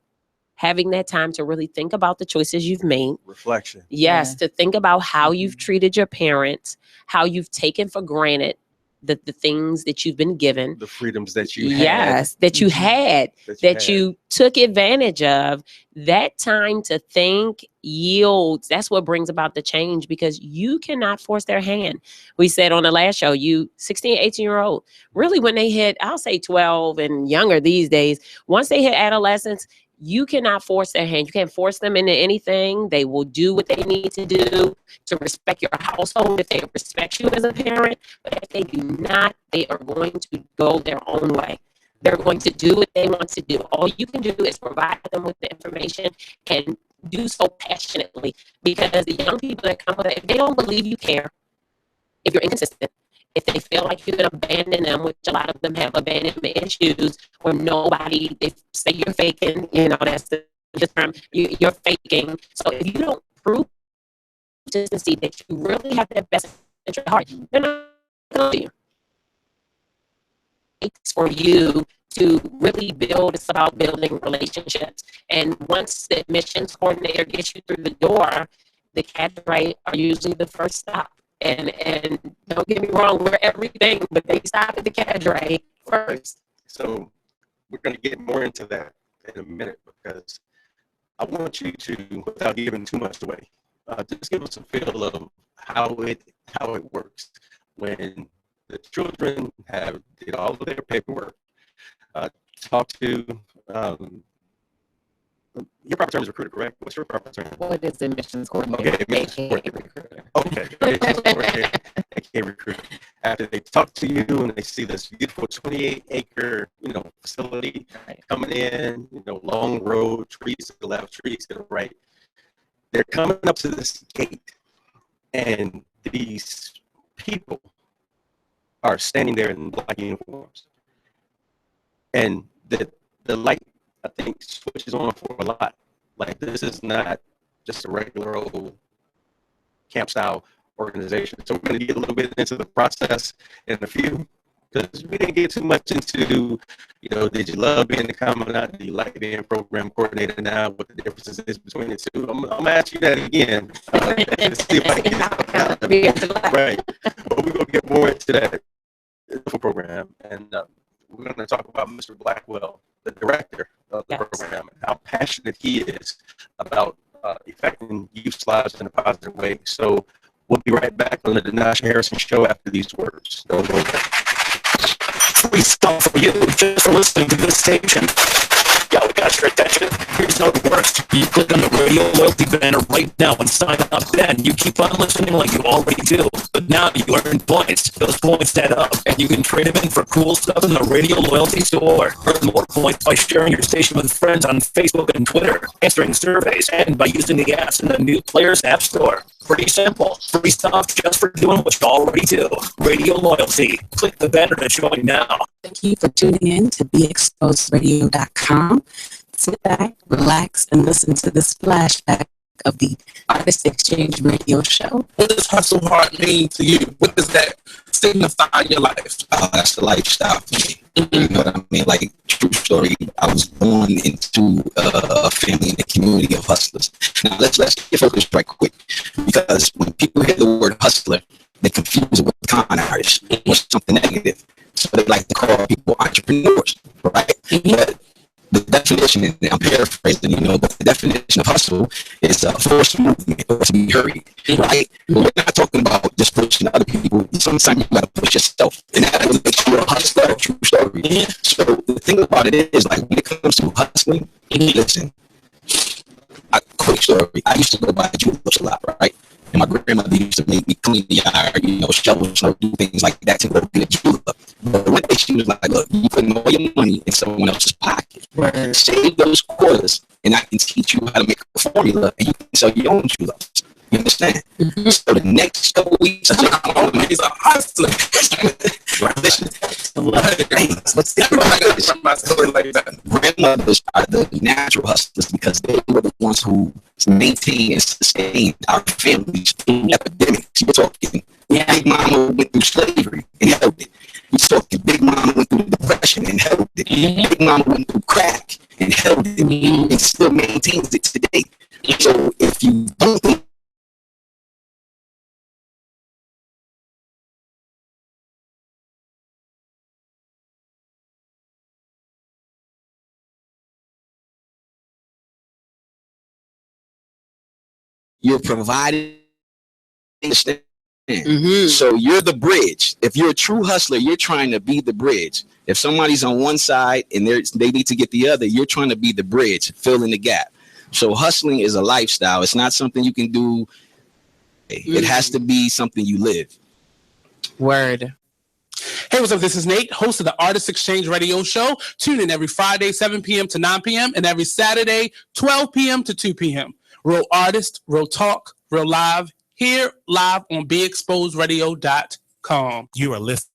having that time to really think about the choices you've made. Reflection. Yes, to think about how you've treated your parents, how you've taken for granted the things that you've been given. The freedoms that you had. Yes, that you had, that you took advantage of. That time to think yields. That's what brings about the change, because you cannot force their hand. We said on the last show, 16, 18-year-old, really when they hit, I'll say 12 and younger these days, once they hit adolescence, you cannot force their hand. You can't force them into anything. They will do what they need to do to respect your household if they respect you as a parent. But if they do not, they are going to go their own way. They're going to do what they want to do. All you can do is provide them with the information and do so passionately, because the young people that come with it, if they don't believe you care, if you're inconsistent, if they feel like you can abandon them, which a lot of them have abandonment issues, or they say you're faking, that's the term, you're faking. So if you don't prove consistency that you really have their best interest at heart, they're not going to do you. It's for you to really build. It's about building relationships. And once the admissions coordinator gets you through the door, the cadre are usually the first stop. And don't get me wrong, we're everything, but they stop at the cadre first. So we're going to get more into that in a minute, because I want you to, without giving too much away, just give us a feel of how it works when the children did all of their paperwork, talk to your proper term is recruiter, correct? What's your proper term? What is admissions coordinator? Okay, admissions coordinator. Okay, admissions coordinator, aka recruiter. After they talk to you and they see this beautiful 28-acre, facility coming in, long road, trees to the left, trees to the right. They're coming up to this gate, and these people are standing there in black uniforms, and the light, I think, switches on for a lot. Like, this is not just a regular old camp style organization. So we're going to get a little bit into the process in a few, because we didn't get too much into, did you love being the commandant? Do you like being program coordinator now? What the differences is between the two? I'm going to ask you that again. See if I can right. But we're going to get more into that program. And we're going to talk about Mr. Blackwell, the director of the program, and how passionate he is about affecting youth's lives in a positive way. So we'll be right back on the Denasha Harrison Show after these words. Don't go there. Free stuff for you just for listening to this station. Yeah, we got your attention. Here's how it works. You click on the radio loyalty banner right now and sign up. Then you keep on listening like you already do. But now you earn points. Those points add up, and you can trade them in for cool stuff in the radio loyalty store. Earn more points by sharing your station with friends on Facebook and Twitter, answering surveys, and by using the apps in the New Players App Store. Pretty simple. Free stuff just for doing what you already do. Radio loyalty. Click the banner to join now. Thank you for tuning in to BeExposedRadio.com. Sit back, relax, and listen to this flashback of the Artist Exchange Radio Show. What does hustle hard mean to you? What does that signify in your life? That's the lifestyle for me. You know what I mean? Like, true story, I was born into a family in a community of hustlers. Now, let's get focused right quick, because when people hear the word hustler, they confuse it with con artist or something negative. So they like to call people entrepreneurs, right? But the definition, and I'm paraphrasing, but the definition of hustle is forced movement or to be hurried, right? We're not talking about just pushing other people. Sometimes you gotta push yourself, and that really makes you a hustler, a true story. So the thing about it is, like, when it comes to hustling, listen, a quick story. I used to go by juleps a lot, right? And my grandmother used to make me clean the yard, shovel, do things like that to go get a julep. But one day she was like, look, you putting all your money in someone else's pocket. Right. Save those quarters, and I can teach you how to make a formula, and you can sell your own juleps. You understand? Mm-hmm. So the next couple of weeks, I said, oh, man, he's a hustler. Listen, let's think about my story like that. Grandmothers are the natural hustlers because they were the ones who maintained and sustained our families through epidemics. You're talking, Big Mama went through slavery and held it. You're talking, Big Mama went through depression and held it. Big Mama went through crack and held it, and still maintains it today. So if you don't think you're providing, so you're the bridge. If you're a true hustler, you're trying to be the bridge. If somebody's on one side and they need to get the other, you're trying to be the bridge, filling the gap. So hustling is a lifestyle. It's not something you can do. It has to be something you live. Word. Hey, what's up? This is Nate, host of the Artist Exchange Radio Show. Tune in every Friday, 7 p.m. to 9 p.m. and every Saturday, 12 p.m. to 2 p.m. Real artist, real talk, real live, here live on BeExposedRadio.com. You are listening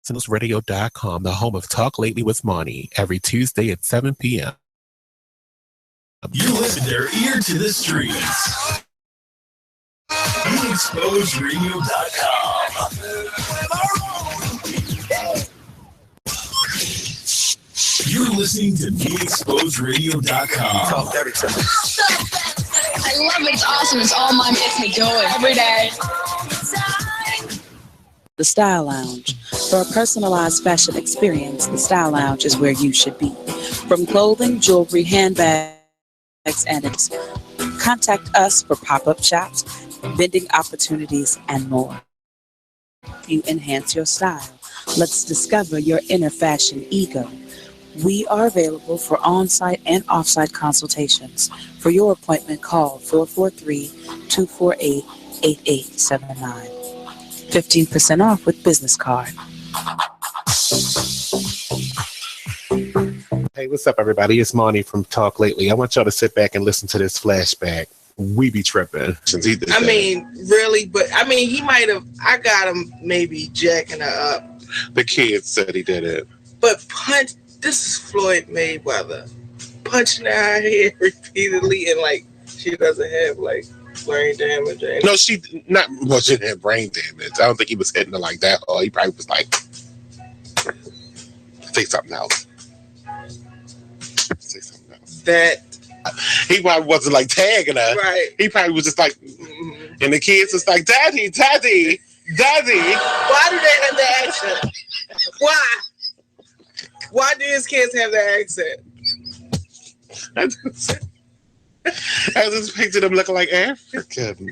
to Radio.com, the home of Talk Lately with Monty, every Tuesday at 7 p.m. You listen their ear to the streets. BeExposedRadio.com. You're listening to BeExposedRadio.com. I love it. It's awesome. It's all mine. Gets me going every day. The Style Lounge. For a personalized fashion experience, the Style Lounge is where you should be. From clothing, jewelry, handbags, and it's contact us for pop-up shops, vending opportunities, and more. You enhance your style. Let's discover your inner fashion ego. We are available for on-site and off-site consultations. For your appointment, call 443-248-8879. 15% off with business card. Hey, what's up, everybody? It's Monty from Talk Lately. I want y'all to sit back and listen to this flashback. We be tripping. Since he did I mean, really, but I mean, he might have. I got him maybe jacking her up. The kids said he did it. But this is Floyd Mayweather punching her head repeatedly, and like she doesn't have like brain damage. No, she didn't have brain damage. I don't think he was hitting her like that. Or he probably was like, say something else. Say something else. That he probably wasn't like tagging her. Right. He probably was just like, and the kids was like, Daddy, Daddy, Daddy. Why do they have that accent? Why? Why do his kids have that accent? I just pictured them looking like African.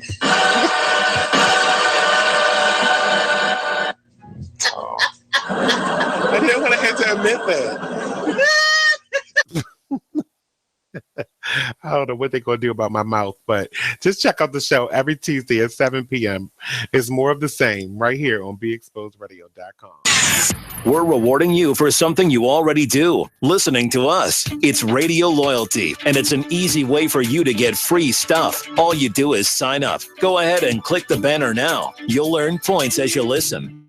I didn't want to have to admit that. I don't know what they're going to do about my mouth, but just check out the show every Tuesday at 7 p.m. It's more of the same right here on BeExposedRadio.com. We're rewarding you for something you already do, listening to us. It's Radio Loyalty, and it's an easy way for you to get free stuff. All you do is sign up. Go ahead and click the banner now. You'll earn points as you listen.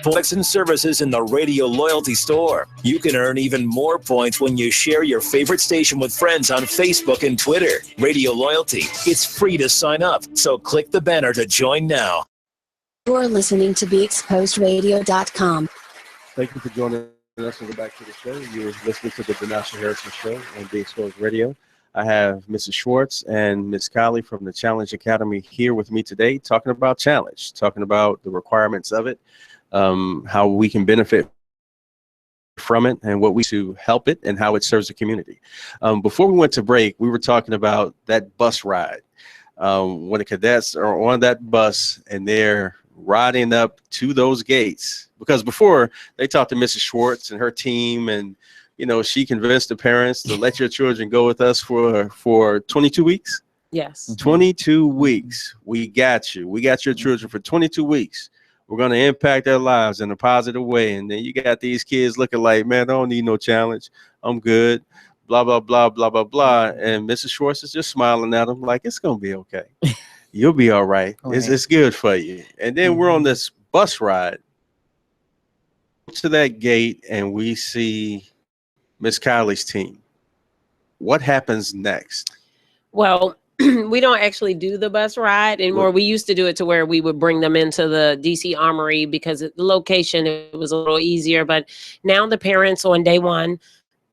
Products and services in the Radio Loyalty store. You can earn even more points when you share your favorite station with friends on Facebook and Twitter. Radio Loyalty. It's free to sign up, so click the banner to join now. You're listening to BeExposedRadio.com. Thank you for joining us. Welcome back to the show. You're listening to the Denasha Harrison Show on Be Exposed Radio. I have Mrs. Schwartz and Ms. Kylie from the Challenge Academy here with me today, talking about Challenge, talking about the requirements of it, how we can benefit from it and what we to help it and how it serves the community. Before we went to break, we were talking about that bus ride. When the cadets are on that bus and they're riding up to those gates, because before they talked to Mrs. Schwartz and her team, and she convinced the parents to let your children go with us for 22 weeks. Yes. 22 weeks. We got you. We got your children for 22 weeks. We're going to impact their lives in a positive way. And then you got these kids looking like, man, I don't need no challenge. I'm good. Blah, blah, blah, blah, blah, blah. And Mrs. Schwartz is just smiling at them like, it's going to be okay. You'll be all right. It's good for you. And then we're on this bus ride to that gate and we see Miss Kylie's team. What happens next? Well, we don't actually do the bus ride anymore. We used to do it to where we would bring them into the DC Armory because the location, it was a little easier. But now the parents on day one,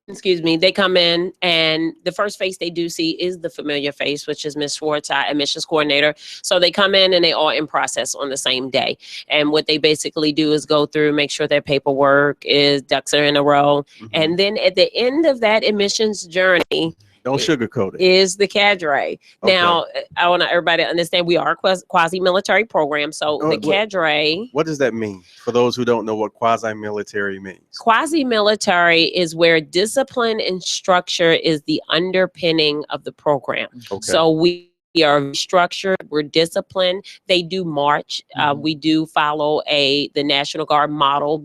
they come in and the first face they do see is the familiar face, which is Miss Schwartz, our admissions coordinator. So they come in and they all in process on the same day. And what they basically do is go through, make sure their paperwork is ducks are in a row. And then at the end of that admissions journey, don't sugarcoat it, is the cadre. Now, I want everybody to understand we are a quasi-military program. So the cadre. What does that mean for those who don't know what quasi-military means? Quasi-military is where discipline and structure is the underpinning of the program. So we are structured, we're disciplined. They do march. We do follow the National Guard model.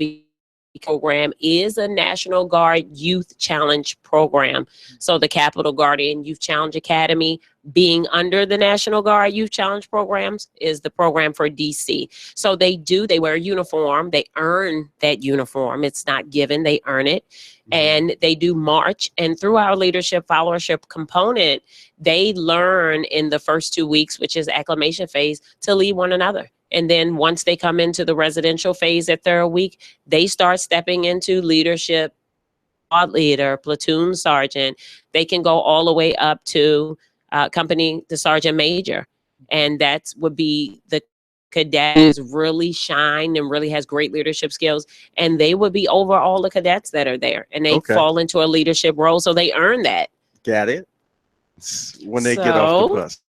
Program is a National Guard Youth Challenge program. So the Capitol Guardian Youth Challenge Academy, being under the National Guard Youth Challenge programs, is the program for DC. So they wear a uniform, they earn that uniform. It's not given, they earn it. And they do march. And through our leadership followership component, they learn in the first 2 weeks, which is acclimation phase, to lead one another. And then once they come into the residential phase at third week, they start stepping into leadership, squad leader, platoon sergeant. They can go all the way up to the sergeant major. And that would be the cadet who's really shine and really has great leadership skills. And they would be over all the cadets that are there. And they fall into a leadership role. So they earn that. Got it. When they get off the bus.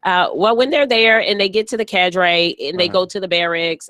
Well, when they're there and they get to the cadre and they go to the barracks,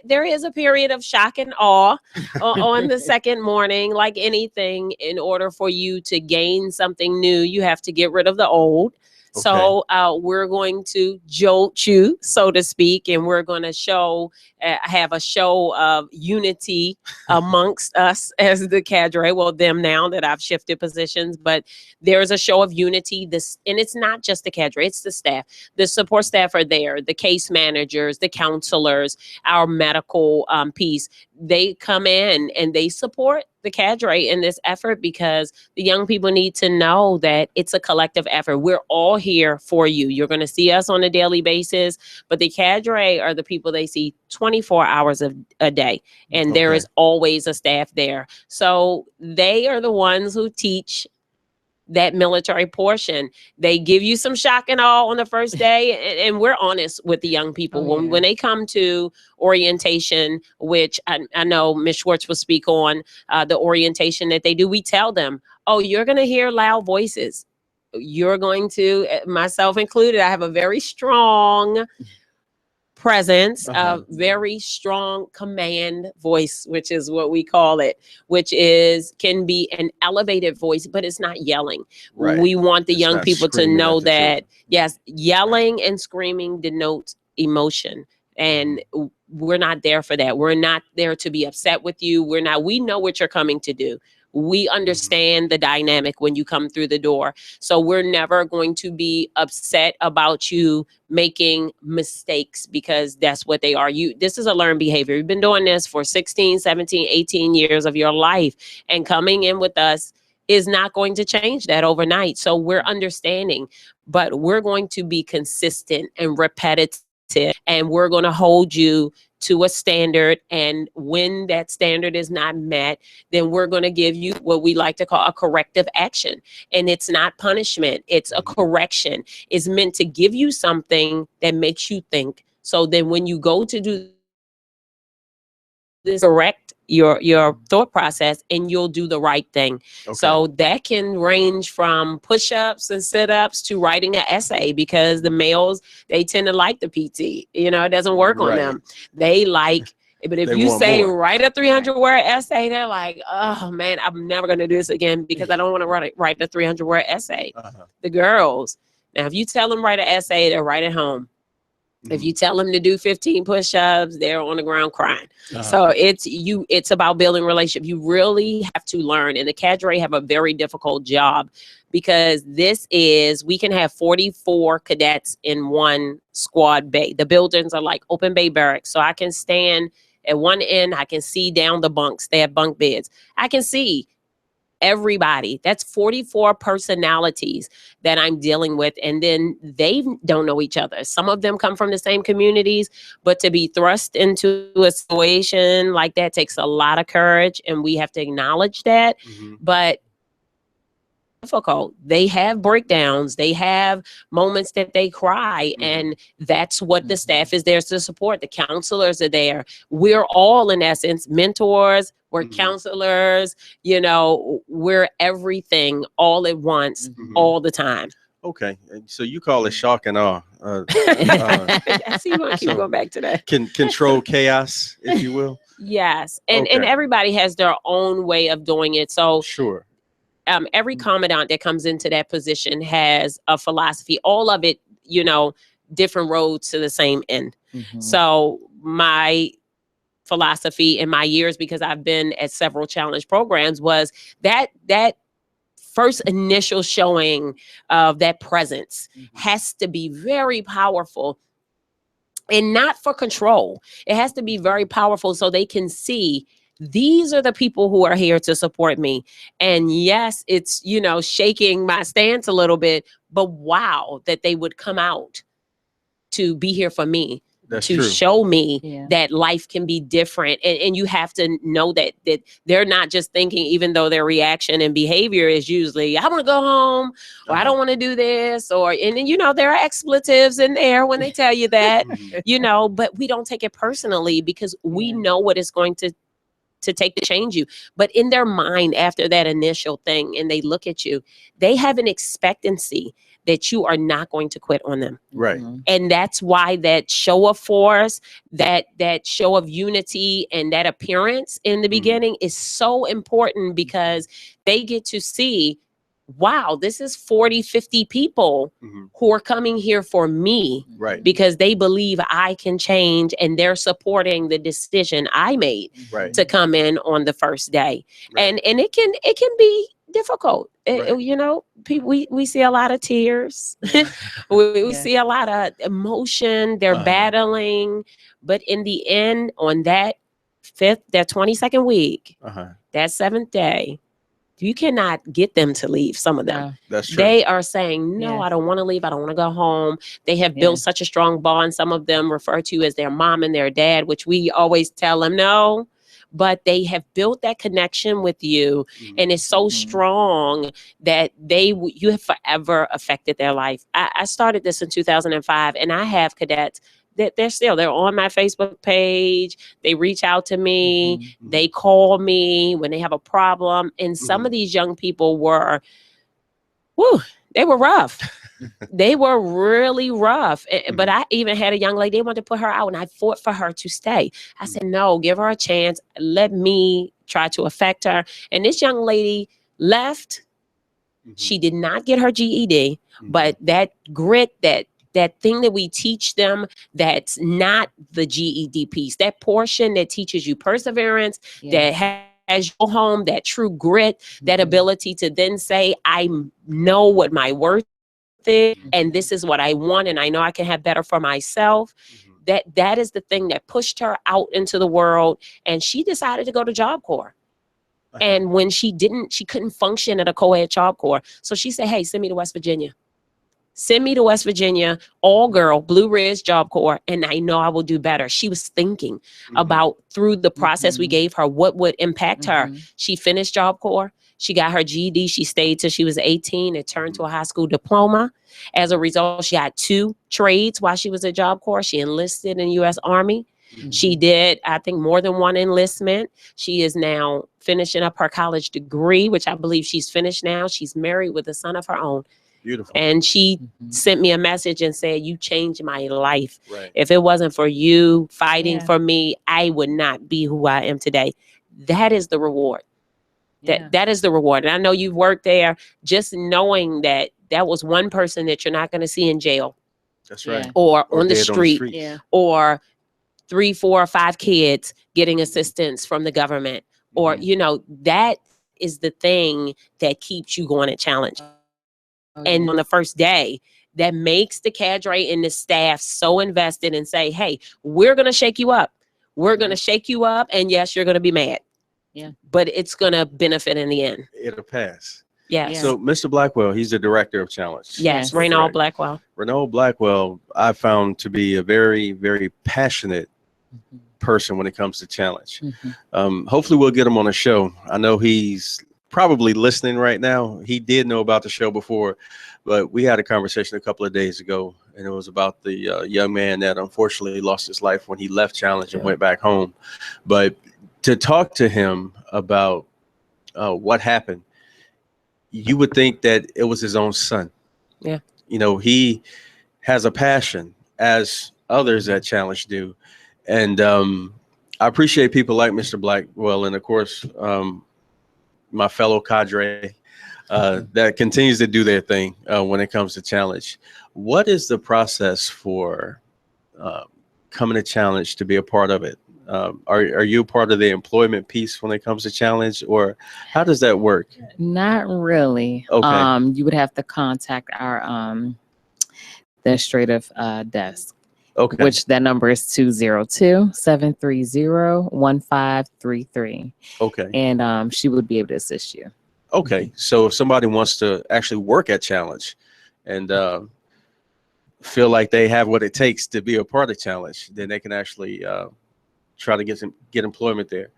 there is a period of shock and awe on the second morning. Like anything, in order for you to gain something new, you have to get rid of the old. So we're going to jolt you, so to speak, and we're going to have a show of unity amongst us as the cadre. Well, them now that I've shifted positions, but there's a show of unity. And it's not just the cadre, it's the staff. The support staff are there, the case managers, the counselors, our medical piece. They come in and they support the cadre in this effort because the young people need to know that it's a collective effort. We're all here for you. You're going to see us on a daily basis, but the cadre are the people they see 24 hours a day. And there is always a staff there. So they are the ones who teach that military portion. They give you some shock and awe on the first day, and we're honest with the young people. When they come to orientation, which I know Ms. Schwartz will speak on, the orientation that they do, we tell them, you're going to hear loud voices. You're going to, myself included, I have a very strong presence, a very strong command voice, which is what we call it, which can be an elevated voice, but it's not yelling. We want the young people to know that, yes, yelling and screaming denotes emotion. And we're not there for that. We're not there to be upset with you. We know what you're coming to do. We understand the dynamic when you come through the door. So we're never going to be upset about you making mistakes because that's what they are. This is a learned behavior. You've been doing this for 16, 17, 18 years of your life, and coming in with us is not going to change that overnight. So we're understanding, but we're going to be consistent and repetitive, and we're going to hold you to a standard. And when that standard is not met, then we're going to give you what we like to call a corrective action. And it's not punishment. It's a correction. It's meant to give you something that makes you think. So then when you go to do this correct your thought process, and you'll do the right thing. Okay. So that can range from push-ups and sit-ups to writing an essay, because the males, they tend to like the PT. You know, it doesn't work on Right. them. They like, but if They you want say more. write a 300-word essay, they're like, oh man, I'm never going to do this again because I don't want to write a 300-word essay. The girls, now if you tell them write an essay, they'll write it home. If you tell them to do 15 push-ups, they're on the ground crying. So it's about building relationship. You really have to learn. And the cadre have a very difficult job, because we can have 44 cadets in one squad bay. The buildings are like open bay barracks. So I can stand at one end, I can see down the bunks. They have bunk beds. I can see everybody. That's 44 personalities that I'm dealing with. And then they don't know each other. Some of them come from the same communities, but to be thrust into a situation like that takes a lot of courage, and we have to acknowledge that. But difficult. They have breakdowns. They have moments that they cry, and that's what the staff is there to support. The counselors are there. We're all, in essence, mentors. We're counselors. You know, we're everything all at once, all the time. Okay, so you call it shock and awe. I see you want to keep going back to that. Control chaos, if you will. Yes, and Okay. everybody has their own way of doing it. So sure. Every commandant that comes into that position has a philosophy. All of it, you know, different roads to the same end. So my philosophy in my years, because I've been at several challenge programs, was that first initial showing of that presence has to be very powerful, and not for control. It has to be very powerful so they can see these are the people who are here to support me. And yes, it's, you know, shaking my stance a little bit, but wow, that they would come out to be here for me. That's to true. show me that life can be different. And you have to know that they're not just thinking, even though their reaction and behavior is usually, I want to go home, or I don't want to do this, and then, you know, there are expletives in there when they tell you that, you know, but we don't take it personally, because we know what it's going to take to change you. But in their mind, after that initial thing, and they look at you, they have an expectancy that you are not going to quit on them. Right. And that's why that show of force, that show of unity, and that appearance in the beginning is so important, because they get to see, wow, this is 40, 50 people who are coming here for me, Right. because they believe I can change, and they're supporting the decision I made Right. to come in on the first day. And it can be difficult. You know, people, we see a lot of tears. we see a lot of emotion. They're battling, but in the end, on that 22nd week, that 7th day, you cannot get them to leave. Some of them, That's true. they are saying, no, I don't want to leave. I don't want to go home. They have built such a strong bond. Some of them refer to you as their mom and their dad, which we always tell them no, but they have built that connection with you, and it's so strong that you have forever affected their life. I started this in 2005, and I have cadets that they're on my Facebook page. They reach out to me. They call me when they have a problem. And some of these young people they were rough. They were really rough. But I even had a young lady, they wanted to put her out, and I fought for her to stay. I said, no, give her a chance. Let me try to affect her. And this young lady left. She did not get her GED, but that grit, that thing that we teach them, that's not the GED piece, that portion that teaches you perseverance, that has your home, that true grit, that ability to then say, I know what my worth is, and this is what I want, and I know I can have better for myself. That is the thing that pushed her out into the world, and she decided to go to Job Corps. And when she couldn't function at a co-ed Job Corps. So she said, hey, send me to West Virginia. Send me to West Virginia, all girl, Blue Ridge Job Corps, and I know I will do better. She was thinking about, through the process we gave her, what would impact her. She finished Job Corps. She got her GED. She stayed till she was 18. It turned to a high school diploma. As a result, she had 2 trades while she was at Job Corps. She enlisted in the U.S. Army. She did, I think, more than one enlistment. She is now finishing up her college degree, which I believe she's finished now. She's married with a son of her own. Beautiful. And she sent me a message and said, you changed my life. Right. If it wasn't for you fighting for me, I would not be who I am today. That is the reward. That is the reward. And I know you've worked there, just knowing that that was one person that you're not going to see in jail. That's right. Or on the dead street. streets. Or 3, 4, or 5 kids getting assistance from the government. Or, you know, that is the thing that keeps you going at Challenge. And on the first day, that makes the cadre and the staff so invested and say, hey, we're going to shake you up. We're going to shake you up. And yes, you're going to be mad. Yeah. But it's going to benefit in the end. It'll pass. Yes. So Mr. Blackwell, he's the director of Challenge. Yes, Reynold Blackwell. Reynold Blackwell, I found to be a very, very passionate person when it comes to Challenge. Hopefully we'll get him on a show. I know he's probably listening right now. He did know about the show before, but we had a conversation a couple of days ago, and it was about the young man that unfortunately lost his life when he left Challenge and went back home. But to talk to him about what happened, you would think that it was his own son. Yeah. You know, he has a passion, as others at Challenge do. And I appreciate people like Mr. Blackwell and, of course, my fellow cadre that continues to do their thing when it comes to Challenge. What is the process for coming to Challenge to be a part of it? Are you part of the employment piece when it comes to Challenge, or how does that work? Not really. Okay. You would have to contact our administrative desk. Okay. Which that number is 202-730-1533. Okay. And she would be able to assist you. Okay. So if somebody wants to actually work at Challenge and feel like they have what it takes to be a part of Challenge, then they can actually try to get employment there.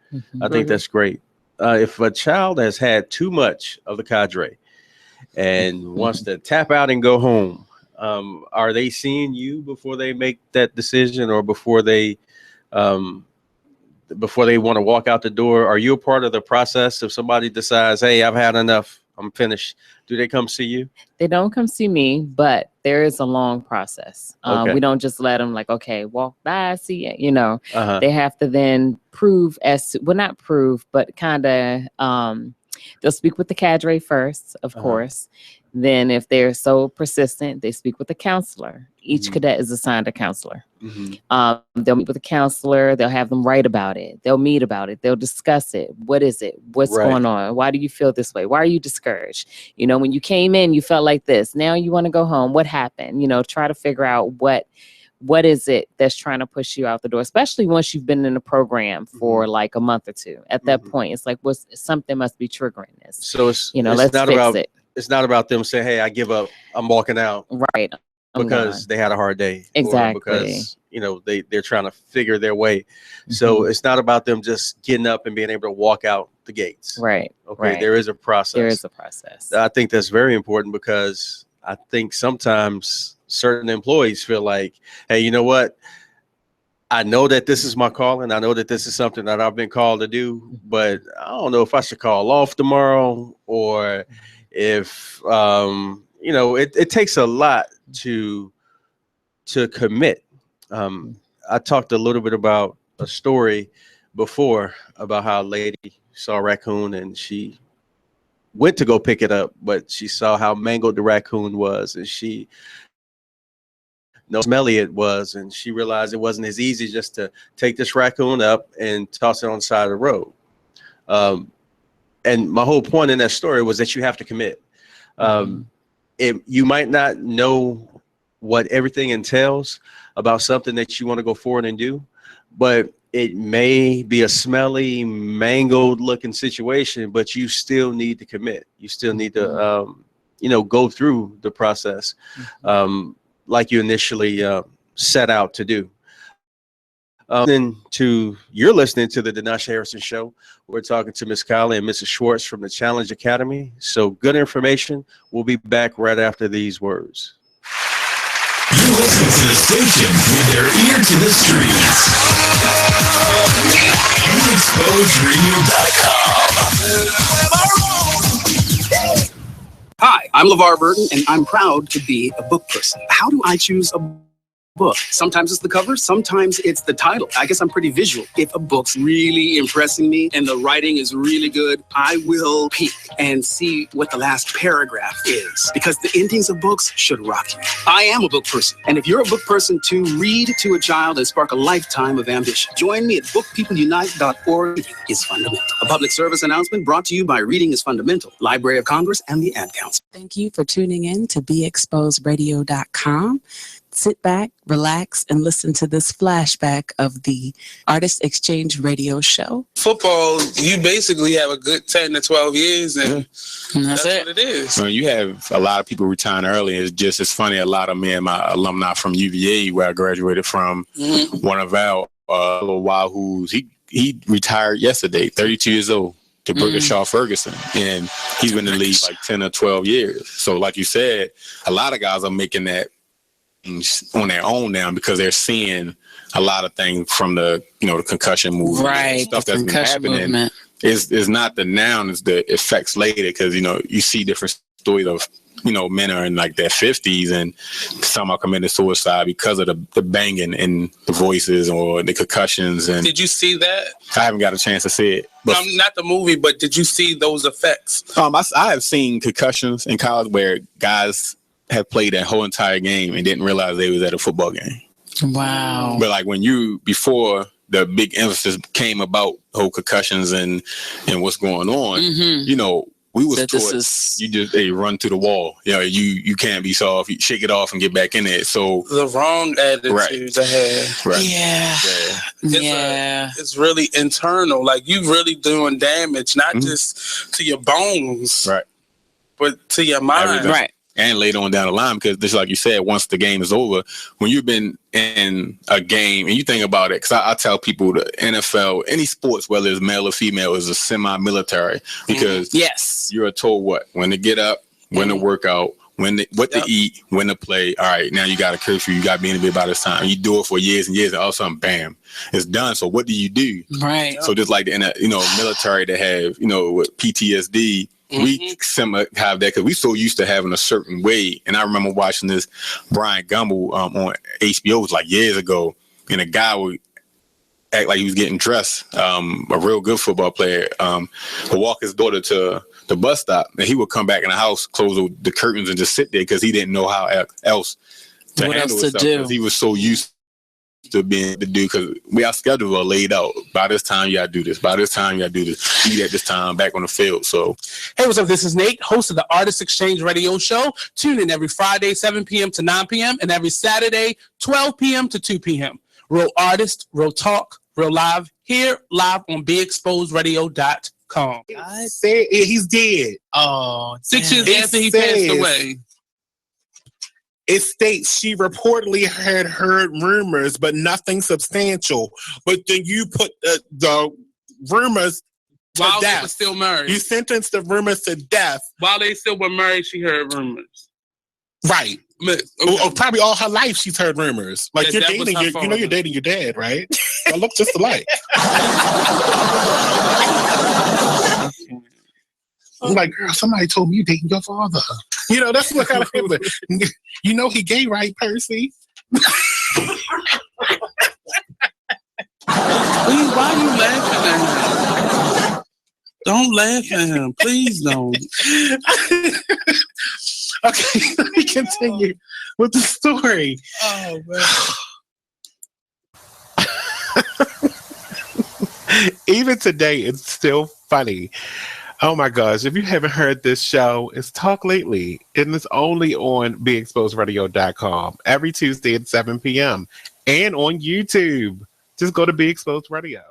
I think that's great. If a child has had too much of the cadre and wants to tap out and go home, are they seeing you before they make that decision, or before they want to walk out the door? Are you a part of the process? If somebody decides, hey, I've had enough, I'm finished, do they come see you? They don't come see me, but there is a long process. Okay. We don't just let them like, okay, walk by, see it. You know, they have to then prove not prove, but kind of, they'll speak with the cadre first, of course. Then if they're so persistent, they speak with the counselor. Each cadet is assigned a counselor. They'll meet with a counselor. They'll have them write about it. They'll meet about it. They'll discuss it. What is it? What's going on? Why do you feel this way? Why are you discouraged? You know, when you came in, you felt like this. Now you want to go home. What happened? You know, try to figure out what is it that's trying to push you out the door, especially once you've been in a program for like a month or two. At that point, it's like, something must be triggering this. So it's, you know, it's let's not fix about it. It's not about them saying, hey, I give up, I'm walking out. Right. Because they had a hard day. Exactly. Or because, you know, they're trying to figure their way. So it's not about them just getting up and being able to walk out the gates. Right. Okay. Right. There is a process. There is a process. I think that's very important, because I think sometimes certain employees feel like, hey, you know what? I know that this is my calling. I know that this is something that I've been called to do, but I don't know if I should call off tomorrow, or if, you know, it takes a lot to commit. I talked a little bit about a story before about how a lady saw a raccoon and she went to go pick it up, but she saw how mangled the raccoon was, and she how smelly it was, and she realized it wasn't as easy just to take this raccoon up and toss it on the side of the road. And my whole point in that story was that you have to commit. You might not know what everything entails about something that you want to go forward and do, but it may be a smelly, mangled looking situation, but you still need to commit. You still need to, you know, go through the process like you initially set out to do. Then you're listening to the Denasha Harrison Show. We're talking to Miss Kylie and Mrs. Schwartz from the Challenge Academy. So good information. We'll be back right after these words. You listen to the station with their ear to the streets. Hi, I'm LeVar Burton, and I'm proud to be a book person. How do I choose a book? Sometimes it's the cover, sometimes it's the title. I guess I'm pretty visual. If a book's really impressing me and the writing is really good, I will peek and see what the last paragraph is, because the endings of books should rock you. I am a book person, and if you're a book person too, read to a child and spark a lifetime of ambition. Join me at bookpeopleunite.org. Reading is fundamental. A public service announcement brought to you by Reading is Fundamental, Library of Congress, and the Ad Council. Thank you for tuning in to BeExposedRadio.com. Sit back, relax, and listen to this flashback of the Artist Exchange Radio Show. Football, you basically have a good 10 to 12 years, and that's what it is. So you have a lot of people retiring early. It's funny. A lot of me and my alumni from UVA, where I graduated from, one of our little while he retired yesterday, 32 years old. To Shaw Ferguson, and he's been in the league like 10 or 12 years. So like you said, a lot of guys are making that on their own now because they're seeing a lot of things from the concussion movement, right? Stuff that's been happening is not the noun, it's the effects later, because you see different stories of men are in like their 50s and some are committing suicide because of the banging and the voices or the concussions. And did you see that? I haven't got a chance to see it. But not the movie, but did you see those effects? I have seen concussions in college where guys have played that whole entire game and didn't realize they was at a football game. Wow. But like before the big emphasis came about whole concussions and what's going on, we was taught you just run to the wall. You can't be soft. You shake it off and get back in it. So the wrong attitudes I had. Right. Yeah. It's really internal. Like you really doing damage, not just to your bones, right, but to your mind. Everything. Right. And later on down the line, because just like you said, once the game is over, when you've been in a game and you think about it, because I tell people the NFL, any sports, whether it's male or female, is a semi-military, because you're told when to get up, when to work out, what to eat, when to play. All right, now you got a curfew, you got to be in the bed by this time. You do it for years and years, and all of a sudden, bam, it's done. So what do you do? Right. So just like in a military that have with PTSD. We have that because we so used to having a certain way. And I remember watching this Brian Gumbel on HBO, it was like years ago, and a guy would act like he was getting dressed, a real good football player, would walk his daughter to the bus stop, and he would come back in the house, close the curtains, and just sit there because he didn't know how else to handle himself. Because he was so used to being the dude, because our schedule are laid out. By this time, you gotta do this. By this time, you gotta do this. Eat at this time, back on the field. So, hey, what's up? This is Nate, host of the Artist Exchange Radio Show. Tune in every Friday, 7 p.m. to 9 p.m. and every Saturday, 12 p.m. to 2 p.m. Real artist, real talk, real live, here live on BeExposedRadio.com. I said he's dead. Oh, 6 years after he passed away. It states she reportedly had heard rumors, but nothing substantial. But then you put the rumors to while death. They were still married. You sentenced the rumors to death. While they still were married, she heard rumors. Right. Okay. Probably all her life she's heard rumors. Like you're dating, you're dating your dad, right? I look just alike. I'm like, girl, somebody told me you dating your father. That's what kind of people. He gay, right, Percy? Please, why are you laughing at him? Don't laugh at him. Please don't. Okay, let me continue with the story. Oh, man. Even today, it's still funny. Oh my gosh, if you haven't heard this show, it's Talk Lately. And it's only on BeExposedRadio.com every Tuesday at 7 p.m. and on YouTube. Just go to Be Exposed Radio.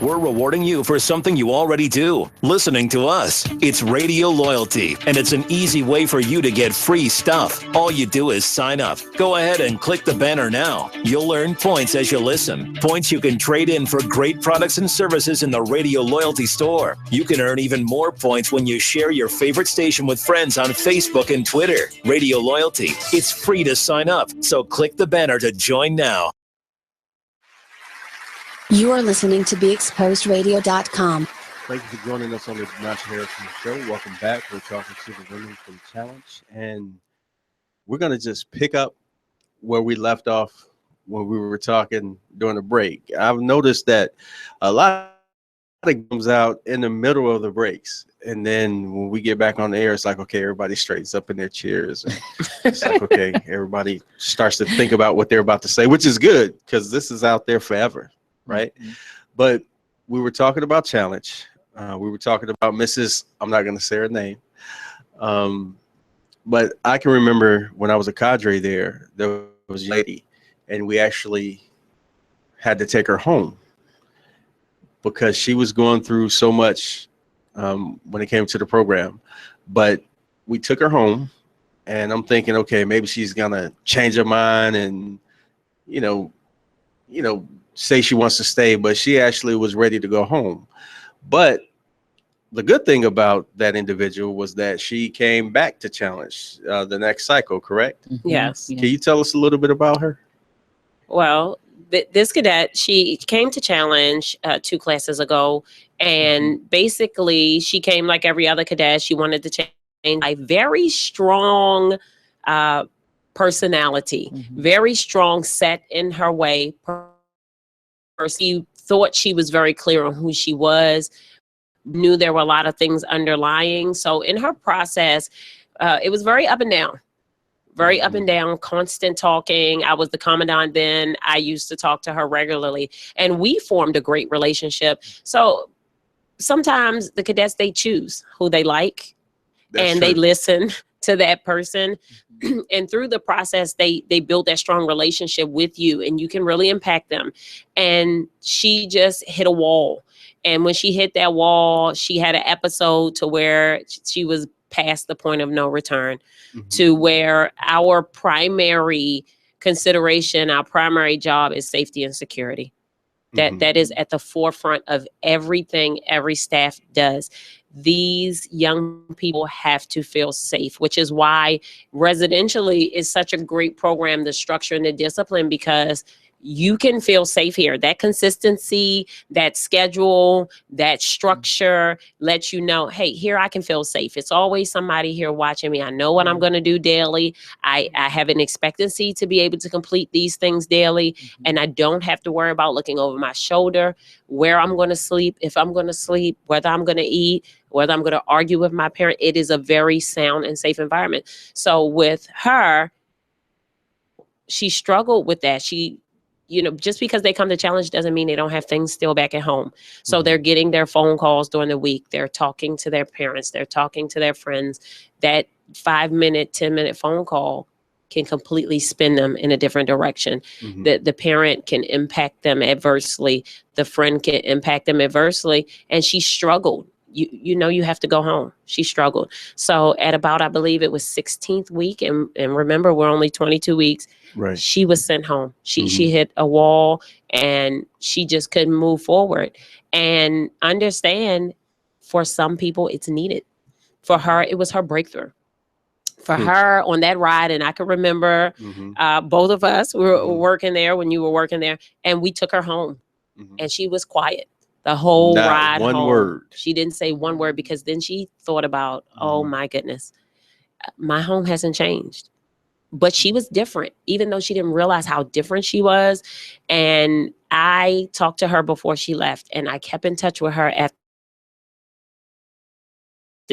We're rewarding you for something you already do, listening to us. It's Radio Loyalty, and it's an easy way for you to get free stuff. All you do is sign up. Go ahead and click the banner now. You'll earn points as you listen. Points you can trade in for great products and services in the Radio Loyalty store. You can earn even more points when you share your favorite station with friends on Facebook and Twitter. Radio Loyalty. It's free to sign up, so click the banner to join now. You are listening to BeExposedRadio.com. Thank you for joining us on the Natasha Harrison Show. Welcome back. We're talking to the women from Challenge, and we're going to just pick up where we left off when we were talking during the break. I've noticed that a lot of it comes out in the middle of the breaks, and then when we get back on the air, it's like, okay, everybody straightens up in their chairs. And it's like, okay, everybody starts to think about what they're about to say, which is good because this is out there forever. Right. Mm-hmm. But we were talking about Challenge. We were talking about Mrs. I'm not going to say her name. But I can remember when I was a cadre there was a lady, and we actually had to take her home because she was going through so much when it came to the program. But we took her home, and I'm thinking, okay, maybe she's going to change her mind and, you know, say she wants to stay, but she actually was ready to go home. But the good thing about that individual was that she came back to Challenge the next cycle, correct? Mm-hmm. Yes. Can you tell us a little bit about her? Well, this cadet, she came to Challenge 2 classes ago, and basically she came like every other cadet. She wanted to change a very strong personality, very strong set in her way. She thought she was very clear on who she was, knew there were a lot of things underlying. So in her process, it was very up and down, constant talking. I was the commandant then. I used to talk to her regularly, and we formed a great relationship. So sometimes the cadets, they choose who they like. That's and true. They listen to that person. And through the process, they build that strong relationship with you, and you can really impact them. And she just hit a wall. And when she hit that wall, she had an episode to where she was past the point of no return, to where our primary consideration, our primary job is safety and security. That is at the forefront of everything every staff does. These young people have to feel safe, which is why residentially is such a great program, the structure and the discipline, because you can feel safe here. That consistency, that schedule, that structure lets you know, hey, here I can feel safe. It's always somebody here watching me. I know what I'm going to do daily. I have an expectancy to be able to complete these things daily. And I don't have to worry about looking over my shoulder, where I'm going to sleep, if I'm going to sleep, whether I'm going to eat, whether I'm going to argue with my parent. It is a very sound and safe environment. So with her, she struggled with that. Just because they come to Challenge doesn't mean they don't have things still back at home. So they're getting their phone calls during the week. They're talking to their parents. They're talking to their friends. That 5-minute, 10-minute phone call can completely spin them in a different direction. The parent can impact them adversely. The friend can impact them adversely. And she struggled. You have to go home. She struggled. So at about, I believe it was 16th week, and remember, we're only 22 weeks. Right. She was sent home. She hit a wall, and she just couldn't move forward. And understand, for some people, it's needed. For her, it was her breakthrough. For her on that ride, and I can remember both of us were working there when you were working there, and we took her home, and she was quiet. The whole ride home. One word. She didn't say one word, because then she thought about, oh my goodness, my home hasn't changed. But she was different, even though she didn't realize how different she was. And I talked to her before she left, and I kept in touch with her after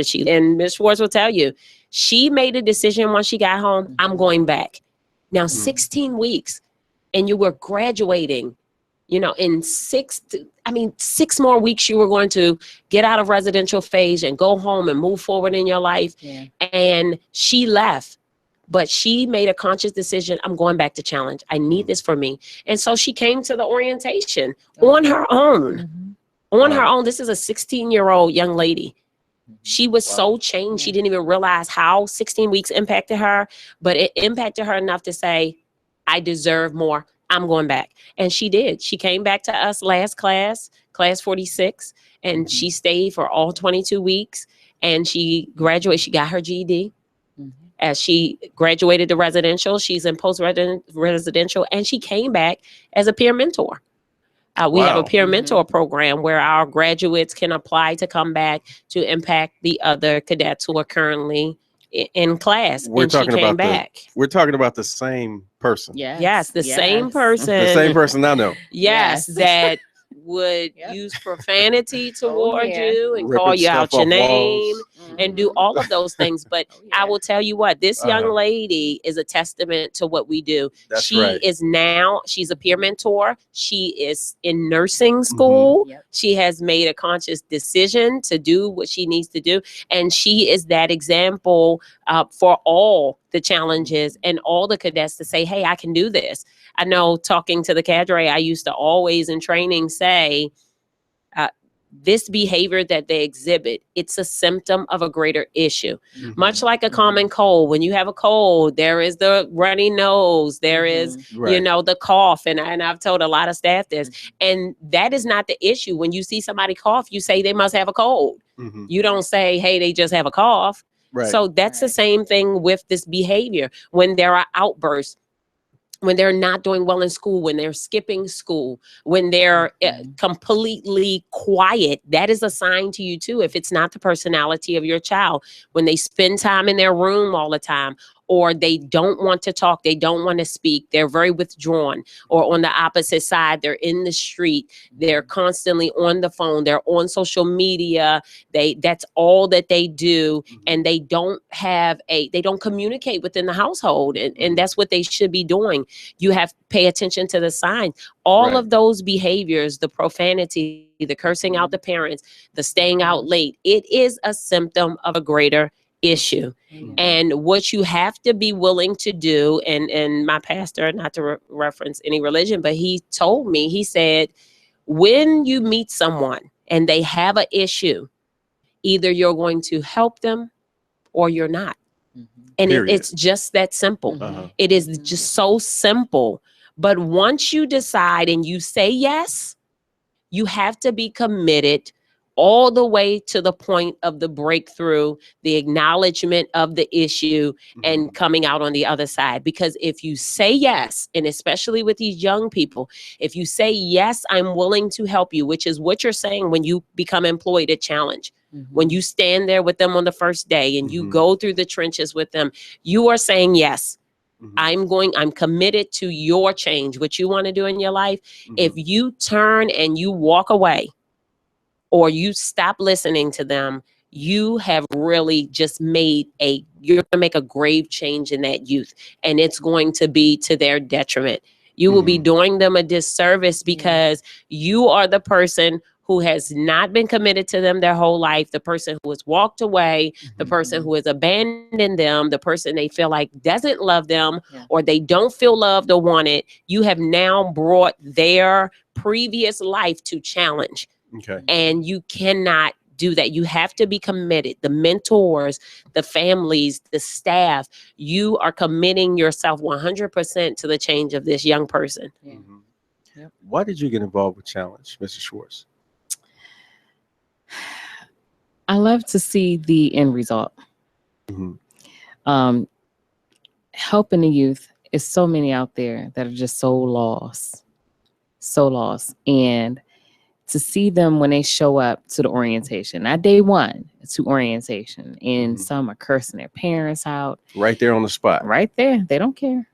she, and Ms. Schwartz will tell you, she made a decision once she got home, I'm going back. Now, 16 weeks, and you were graduating. In 6 more weeks, you were going to get out of residential phase and go home and move forward in your life. Yeah. And she left, but she made a conscious decision. I'm going back to Challenge. I need this for me. And so she came to the orientation on her own. on her own. This is a 16-year-old young lady. She was so changed. She didn't even realize how 16 weeks impacted her, but it impacted her enough to say, I deserve more. I'm going back. And she did. She came back to us last class 46, and she stayed for all 22 weeks, and she graduated. She got her GED. As she graduated to residential, she's in post-residential, and she came back as a peer mentor. We have a peer mentor program where our graduates can apply to come back to impact the other cadets who are currently in class. We're talking about back. We're talking about the same person. Yes, the same person. The same person I know. Yes, that would use profanity toward you and call you out your name and do all of those things. But I will tell you what, this young lady is a testament to what we do. She is now, she's a peer mentor. She is in nursing school. She has made a conscious decision to do what she needs to do. And she is that example for all the challenges and all the cadets to say, hey, I can do this. I know talking to the cadre, I used to always in training say, this behavior that they exhibit, it's a symptom of a greater issue. Much like a common cold. When you have a cold, there is the runny nose, there is, you know, the cough. And I've told a lot of staff this. And that is not the issue. When you see somebody cough, you say they must have a cold. You don't say, hey, they just have a cough. So that's the same thing with this behavior. When there are outbursts, when they're not doing well in school, when they're skipping school, when they're completely quiet, that is a sign to you too, if it's not the personality of your child. When they spend time in their room all the time, or they don't want to talk, they don't want to speak, they're very withdrawn, or on the opposite side, they're in the street, they're constantly on the phone, they're on social media, that's all that they do, and they don't communicate within the household, and that's what they should be doing. You have to pay attention to the signs. All of those behaviors, the profanity, the cursing out the parents, the staying out late, it is a symptom of a greater issue. And what you have to be willing to do, and my pastor, not to reference any religion, but he told me, he said, when you meet someone and they have an issue, either you're going to help them or you're not. And it's just that simple. It is just so simple. But once you decide and you say yes, you have to be committed all the way to the point of the breakthrough, the acknowledgement of the issue, and coming out on the other side. Because if you say yes, and especially with these young people, if you say, yes, I'm willing to help you, which is what you're saying when you become employed at Challenge, when you stand there with them on the first day and you go through the trenches with them, you are saying, yes, I'm committed to your change, what you want to do in your life. If you turn and you walk away, or you stop listening to them, you have really just you're going to make a grave change in that youth. And it's going to be to their detriment. You will be doing them a disservice because you are the person who has not been committed to them their whole life, the person who has walked away, the person who has abandoned them, the person they feel like doesn't love them, or they don't feel loved or wanted. You have now brought their previous life to Challenge. And you cannot do that. You have to be committed. The mentors, the families, the staff, you are committing yourself 100% to the change of this young person. Why did you get involved with Challenge, Mrs. Schwartz? I love to see the end result. Helping the youth is so many out there that are just so lost. And to see them when they show up to the orientation, not day one, to orientation, and some are cursing their parents out. Right there on the spot. Right there. They don't care.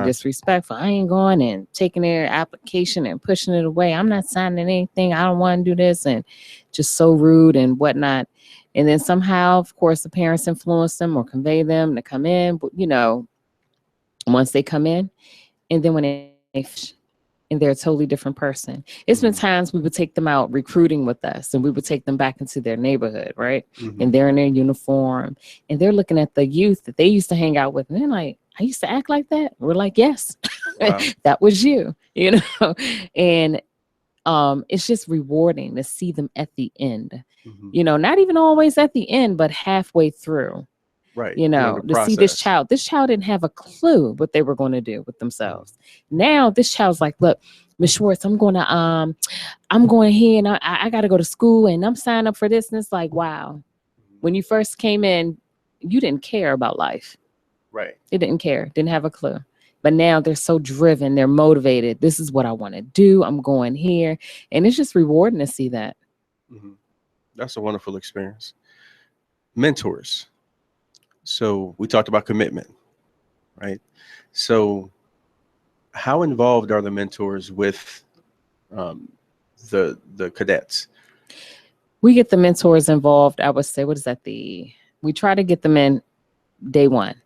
Disrespectful. I ain't going and taking their application and pushing it away. I'm not signing anything. I don't want to do this. And just so rude and whatnot. And then somehow, of course, the parents influence them or convey them to come in. But, you know, once they come in, and then when they and they're a totally different person. It's been times we would take them out recruiting with us, and we would take them back into their neighborhood, right? And they're in their uniform, and they're looking at the youth that they used to hang out with, and they're like, I used to act like that? We're like, yes, that was you, you know? And it's just rewarding to see them at the end. You know, not even always at the end, but halfway through. Right. You know, to see this child didn't have a clue what they were going to do with themselves. Now this child's like, look, Miss Schwartz, I'm going here and I got to go to school and I'm signing up for this. And it's like, wow, when you first came in, you didn't care about life. Right. They didn't care, didn't have a clue. But now they're so driven, they're motivated. This is what I want to do. I'm going here. And it's just rewarding to see that. That's a wonderful experience. Mentors. So we talked about commitment, right? So how involved are the mentors with the cadets? We get the mentors involved. I would say, we try to get them in day one,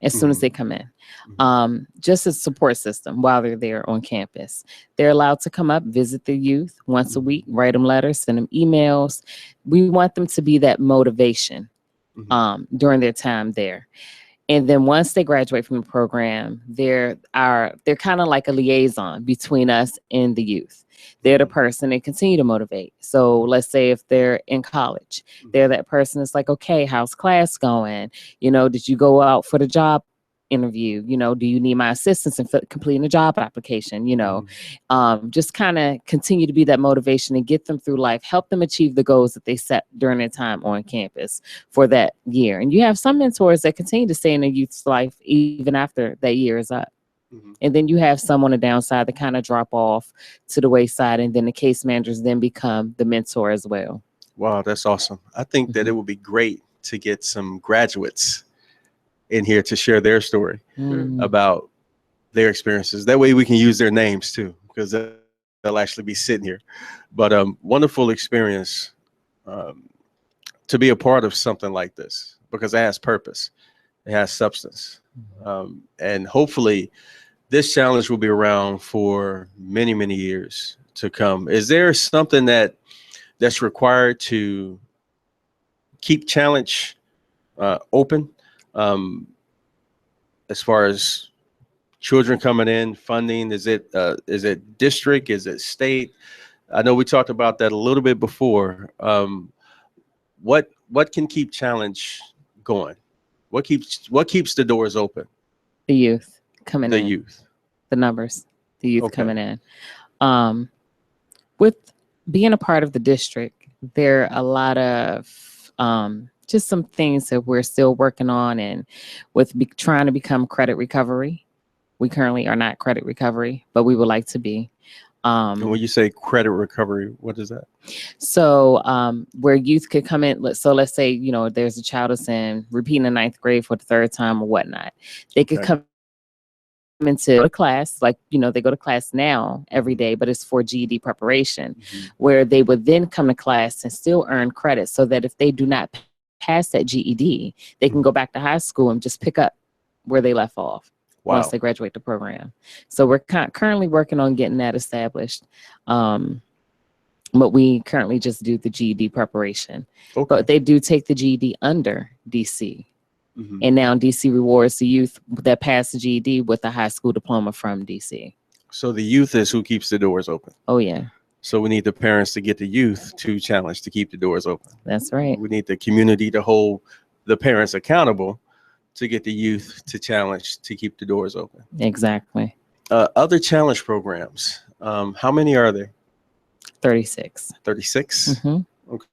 as soon as they come in, just as support system while they're there on campus. They're allowed to come up, visit the youth once a week, write them letters, send them emails. We want them to be that motivation during their time there. And then once they graduate from the program, they're kind of like a liaison between us and the youth. They're the person they continue to motivate. So let's say if they're in college, they're that person that's like, okay, how's class going? You know, did you go out for the job interview? You know, do you need my assistance in completing a job application? You know, just kind of continue to be that motivation and get them through life, help them achieve the goals that they set during their time on campus for that year. And you have some mentors that continue to stay in a youth's life even after that year is up. And then you have some on the downside that kind of drop off to the wayside, and then the case managers then become the mentor as well. Wow, that's awesome. I think that it would be great to get some graduates in here to share their story about their experiences. That way we can use their names too, because they'll actually be sitting here. But wonderful experience to be a part of something like this, because it has purpose, it has substance. And hopefully this challenge will be around for many, many years to come. Is there something that's required to keep challenge open, as far as children coming in, funding? Is it district? Is it state? I know we talked about that a little bit before. What can keep challenge going? What keeps the doors open? The youth coming in. The youth. The numbers. The youth coming in. With being a part of the district, there are a lot of just some things that we're still working on, and with trying to become credit recovery. We currently are not credit recovery, but we would like to be. And when you say credit recovery, what is that? So where youth could come in, so let's say, you know, there's a child that's repeating the 9th grade for the 3rd time or whatnot. They could come into a class, like, you know, they go to class now every day, but it's for GED preparation, where they would then come to class and still earn credit, so that if they do not pass that GED, they can go back to high school and just pick up where they left off. Once they graduate the program. So we're currently working on getting that established. But we currently just do the GED preparation. But they do take the GED under DC. And now DC rewards the youth that pass the GED with a high school diploma from DC. So the youth is who keeps the doors open. Oh, yeah. So we need the parents to get the youth to challenge to keep the doors open. That's right. We need the community to hold the parents accountable to get the youth to challenge to keep the doors open. Exactly. Other challenge programs, how many are there? 36. 36? Okay.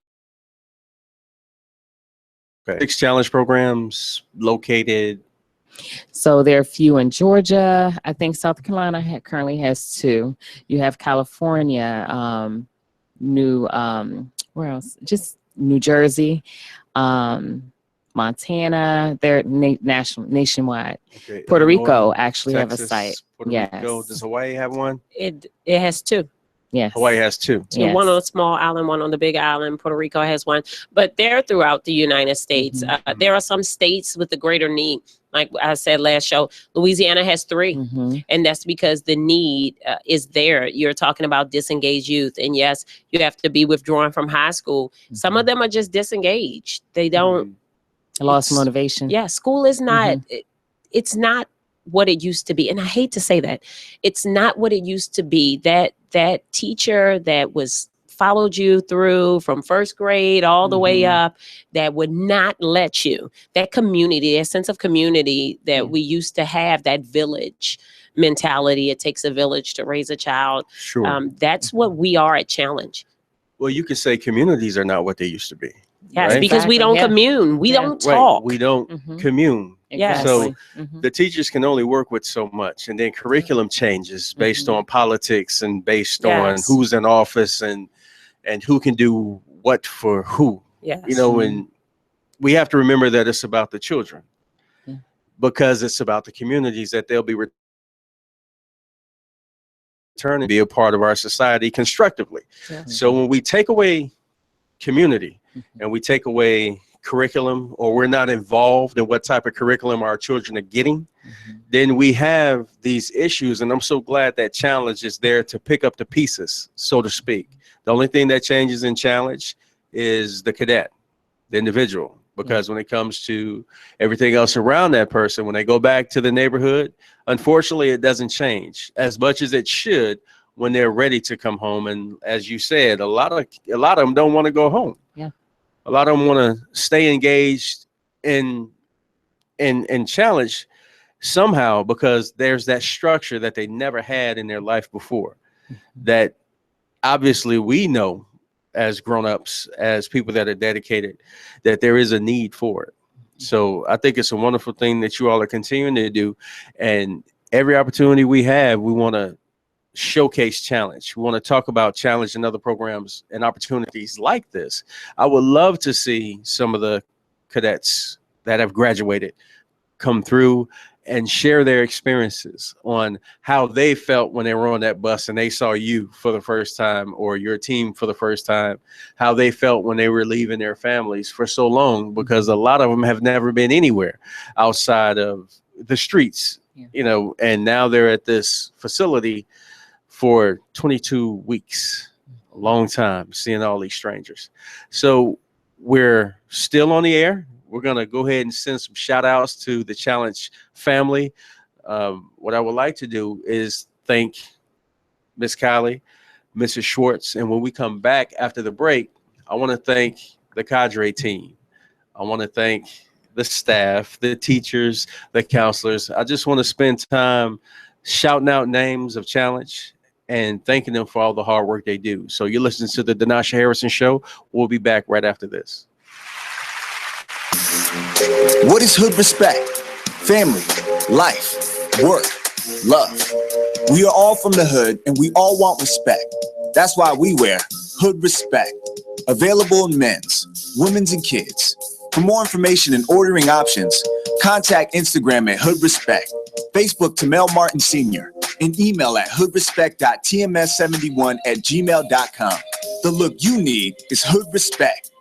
6 challenge programs located. So there are a few in Georgia. I think South Carolina currently has 2. You have California, where else? Just New Jersey, Montana. They're nationwide. Okay. Puerto Illinois, Rico actually Texas, have a site. Puerto Rico. Does Hawaii have one? It has 2. Yes. Hawaii has 2. So one on a small island, one on the big island. Puerto Rico has 1, but they're throughout the United States. There are some states with the greater need. Like I said last show, Louisiana has 3, and that's because the need is there. You're talking about disengaged youth, and yes, you have to be withdrawn from high school. Some of them are just disengaged. They don't lost motivation. Yeah, school is not. It's not what it used to be. And I hate to say that. It's not what it used to be. That teacher that was followed you through from first grade all the way up, that would not let you, that community, that sense of community that we used to have, that village mentality. It takes a village to raise a child. Sure. That's what we are at Challenge. Well, you could say communities are not what they used to be. Yes, right? because we don't commune. We don't talk. Right. We don't commune. Yes. So the teachers can only work with so much. And then curriculum changes based on politics and based on who's in office and who can do what for who. Yes. You know, and we have to remember that it's about the children because it's about the communities that they'll be returning, be a part of our society constructively. So when we take away community and we take away curriculum, or we're not involved in what type of curriculum our children are getting, then we have these issues. And I'm so glad that Challenge is there to pick up the pieces, so to speak. The only thing that changes in Challenge is the cadet, the individual, because when it comes to everything else around that person, when they go back to the neighborhood, unfortunately, it doesn't change as much as it should when they're ready to come home. And as you said, a lot of them don't want to go home. Yeah. A lot of them want to stay engaged in Challenge somehow because there's that structure that they never had in their life before. That obviously we know as grown-ups, as people that are dedicated, that there is a need for it. So I think it's a wonderful thing that you all are continuing to do. And every opportunity we have, we want to showcase Challenge. We want to talk about Challenge and other programs and opportunities like this. I would love to see some of the cadets that have graduated come through and share their experiences on how they felt when they were on that bus and they saw you for the first time or your team for the first time, how they felt when they were leaving their families for so long, because a lot of them have never been anywhere outside of the streets, you know, and now they're at this facility for 22 weeks, a long time, seeing all these strangers. So we're still on the air. We're going to go ahead and send some shout outs to the Challenge family. What I would like to do is thank Miss Kylie, Mrs. Schwartz. And when we come back after the break, I want to thank the cadre team. I want to thank the staff, the teachers, the counselors. I just want to spend time shouting out names of Challenge and thanking them for all the hard work they do. So you're listening to the Denasha Harrison Show. We'll be back right after this. What is hood respect? Family, life, work, love. We are all from the hood and we all want respect. That's why we wear Hood Respect. Available in men's, women's, and kids. For more information and ordering options, contact Instagram at Hood Respect, Facebook to Mel Martin Sr., and email at hoodrespect.tms71@gmail.com. The look you need is Hood Respect.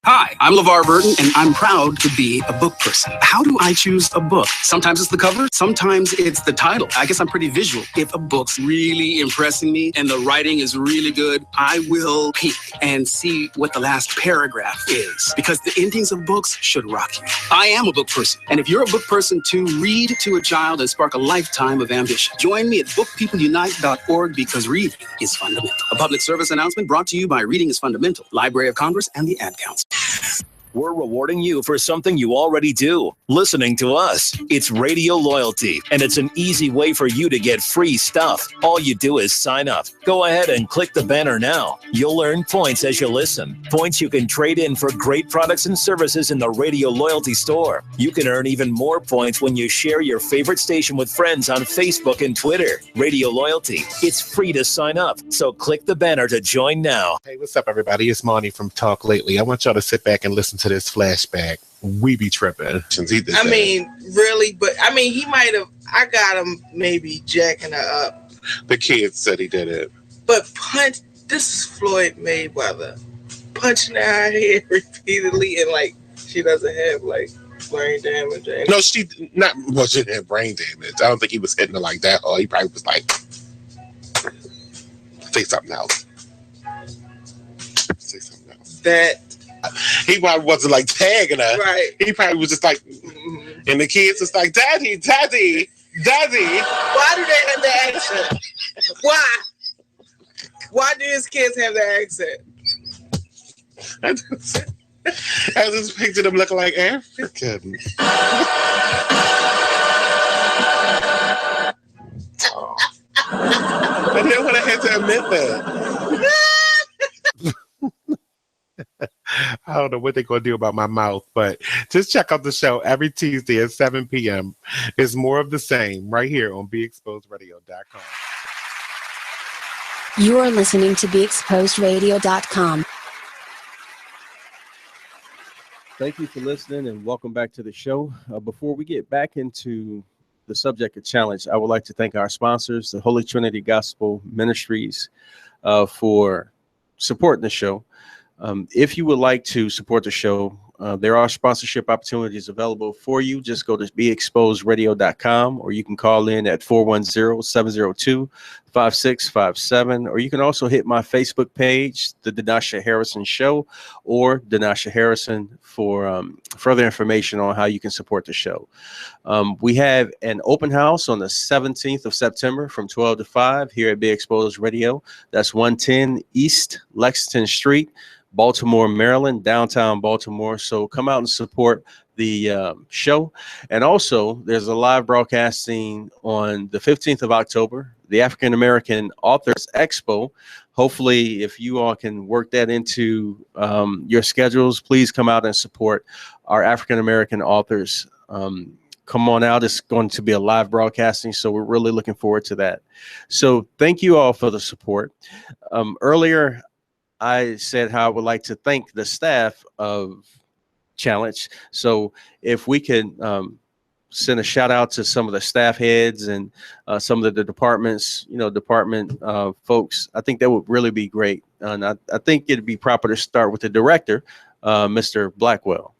Hi, I'm LeVar Burton, and I'm proud to be a book person. How do I choose a book? Sometimes it's the cover, sometimes it's the title. I guess I'm pretty visual. If a book's really impressing me and the writing is really good, I will peek and see what the last paragraph is, because the endings of books should rock you. I am a book person, and if you're a book person too, read to a child and spark a lifetime of ambition. Join me at bookpeopleunite.org, because reading is fundamental. A public service announcement brought to you by Reading is Fundamental, Library of Congress, and the Ad Council. We're rewarding you for something you already do, listening to us. It's radio loyalty, and it's an easy way for you to get free stuff. All you do is sign up. Go ahead and click the banner now. You'll earn points as you listen. Points you can trade in for great products and services in the radio loyalty store. You can earn even more points when you share your favorite station with friends on Facebook and Twitter. Radio loyalty. It's free to sign up, so click the banner to join now. Hey, what's up, everybody? It's Monty from Talk Lately. I want y'all to sit back and listen to this flashback. We be tripping. I mean, really, but I mean, he might have. I got him maybe jacking her up. The kids said he did it. But this is Floyd Mayweather punching her head repeatedly, and like she doesn't have like brain damage. No, she didn't have brain damage. I don't think he was hitting her like that. Or he probably was like, say something else. Say something else. That. He probably wasn't like tagging her. Right. He probably was just like, And the kids is like, Daddy, Daddy, Daddy. Why do they have that accent? Why? Why do his kids have that accent? I just pictured them looking like African. I didn't want to have to admit that. I don't know what they're going to do about my mouth, but just check out the show every Tuesday at 7 p.m. It's more of the same right here on BeExposedRadio.com. You are listening to BeExposedRadio.com. Thank you for listening and welcome back to the show. Before we get back into the subject of challenge, I would like to thank our sponsors, the Holy Trinity Gospel Ministries, for supporting the show. If you would like to support the show, there are sponsorship opportunities available for you. Just go to BeExposedRadio.com, or you can call in at 410-702-5657, or you can also hit my Facebook page, The Denasha Harrison Show, or Denasha Harrison for further information on how you can support the show. We have an open house on the 17th of September from 12 to 5 here at Be Exposed Radio. That's 110 East Lexington Street, Baltimore, Maryland, downtown Baltimore. So come out and support the show. And also, there's a live broadcasting on the 15th of October, the African American Authors Expo. Hopefully, if you all can work that into your schedules, please come out and support our African American authors. Come on out. It's going to be a live broadcasting, so we're really looking forward to that. So thank you all for the support. Earlier, I said how I would like to thank the staff of Challenge. So if we could send a shout out to some of the staff heads and some of the departments, department folks, I think that would really be great. And I think it'd be proper to start with the director, Mr. Blackwell.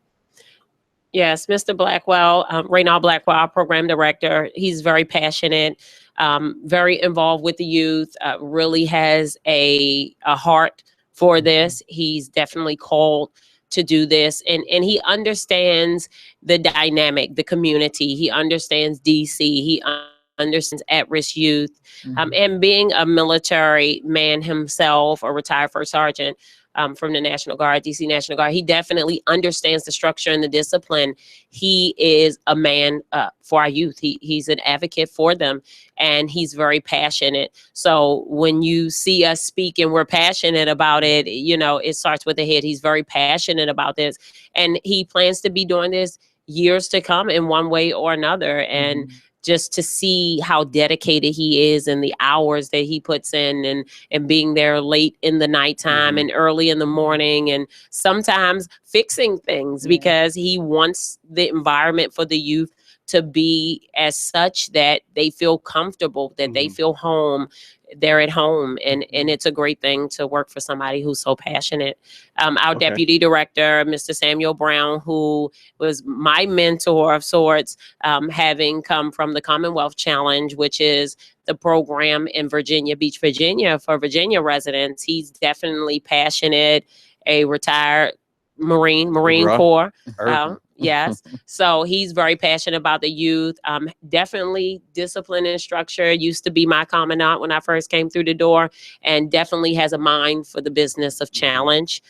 Yes, Mr. Blackwell, Raynald Blackwell, our program director. He's very passionate, very involved with the youth, really has a heart for this. He's definitely called to do this, and he understands the dynamic, the community. He understands DC. He understands at-risk youth, and being a military man himself, a retired first sergeant from the National Guard, DC National Guard, he definitely understands the structure and the discipline. He is a man for our youth. He's an advocate for them, and he's very passionate. So when you see us speak and we're passionate about it, it starts with the head. He's very passionate about this, and he plans to be doing this years to come in one way or another. And just to see how dedicated he is and the hours that he puts in, and being there late in the nighttime and early in the morning, and sometimes fixing things because he wants the environment for the youth to be as such that they feel comfortable, that they feel home. They're at home, and it's a great thing to work for somebody who's so passionate. Our deputy director, Mr. Samuel Brown, who was my mentor of sorts, having come from the Commonwealth Challenge, which is the program in Virginia Beach, Virginia, for Virginia residents. He's definitely passionate, a retired Marine Corps. Yes. So he's very passionate about the youth. Definitely discipline and structure. Used to be my commandant when I first came through the door, and definitely has a mind for the business of challenge.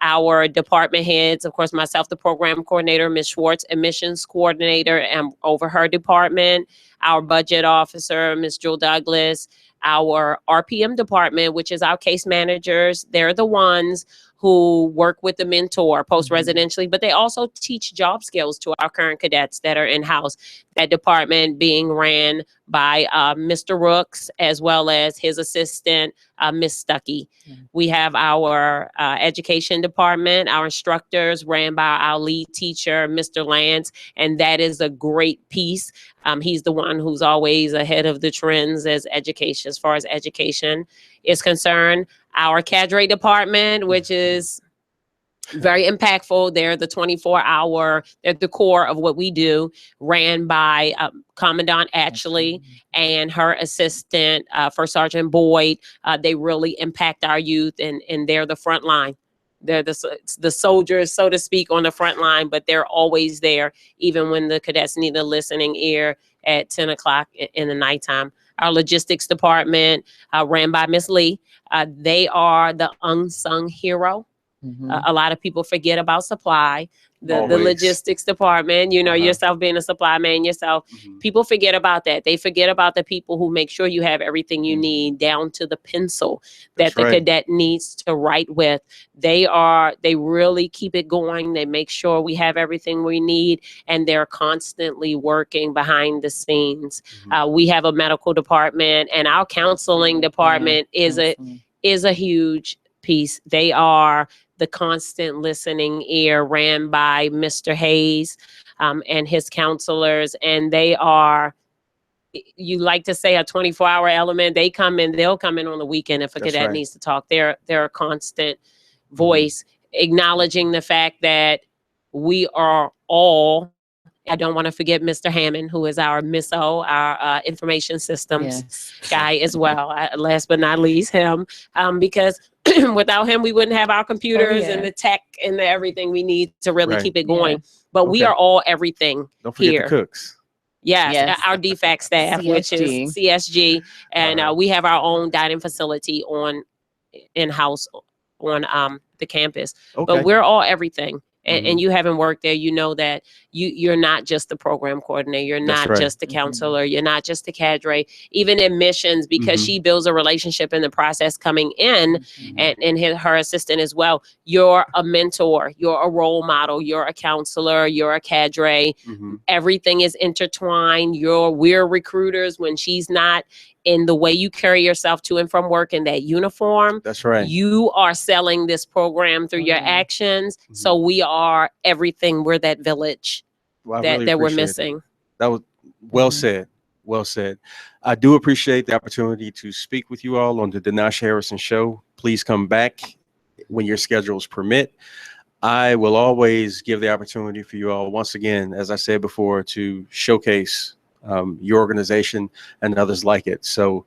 Our department heads, of course, myself, the program coordinator, Ms. Schwartz, admissions coordinator, and over her department, our budget officer, Ms. Jewel Douglas, our RPM department, which is our case managers. They're the ones who work with the mentor post-residentially, but they also teach job skills to our current cadets that are in-house. That department being ran by Mr. Rooks, as well as his assistant, Ms. Stuckey. We have our education department, our instructors ran by our lead teacher, Mr. Lance, and that is a great piece. He's the one who's always ahead of the trends as far as education is concerned. Our cadre department, which is very impactful. They're the 24-hour, they're the core of what we do, ran by Commandant Ashley and her assistant, First Sergeant Boyd. They really impact our youth, and they're the front line. They're the soldiers, so to speak, on the front line, but they're always there, even when the cadets need a listening ear at 10 o'clock in the nighttime. Our logistics department, ran by Miss Lee, they are the unsung hero. A lot of people forget about supply. The logistics department, you know, yourself being a supply man yourself, people forget about that. They forget about the people who make sure you have everything you need down to the pencil that the cadet needs to write with. They really keep it going. They make sure we have everything we need, and they're constantly working behind the scenes. We have a medical department, and our counseling department is a huge piece. They are the constant listening ear, ran by Mr. Hayes and his counselors. And they are, you like to say, a 24-hour element. They'll come in on the weekend if a cadet needs to talk. They're a constant voice, acknowledging the fact that we are all, I don't want to forget Mr. Hammond, who is our MISO, our information systems guy as well. Last but not least, him, because without him, we wouldn't have our computers and the tech and the everything we need to really keep it going. But we are all everything. Don't forget here. the cooks. Yes, our DFAC staff, which is CSG, and we have our own dining facility in-house on the campus. But we're all everything. And you haven't worked there, you know that you're not just the program coordinator, you're not just the counselor, you're not just the cadre, even admissions, because she builds a relationship in the process coming in, and her assistant as well. You're a mentor, you're a role model, you're a counselor, you're a cadre. Everything is intertwined. We're recruiters when she's not. In the way you carry yourself to and from work in that uniform. That's right. You are selling this program through your actions. So we are everything. We're that village that we're missing. That was well said. Well said. I do appreciate the opportunity to speak with you all on the Denasha Harrison Show. Please come back when your schedules permit. I will always give the opportunity for you all, once again, as I said before, to showcase your organization and others like it. So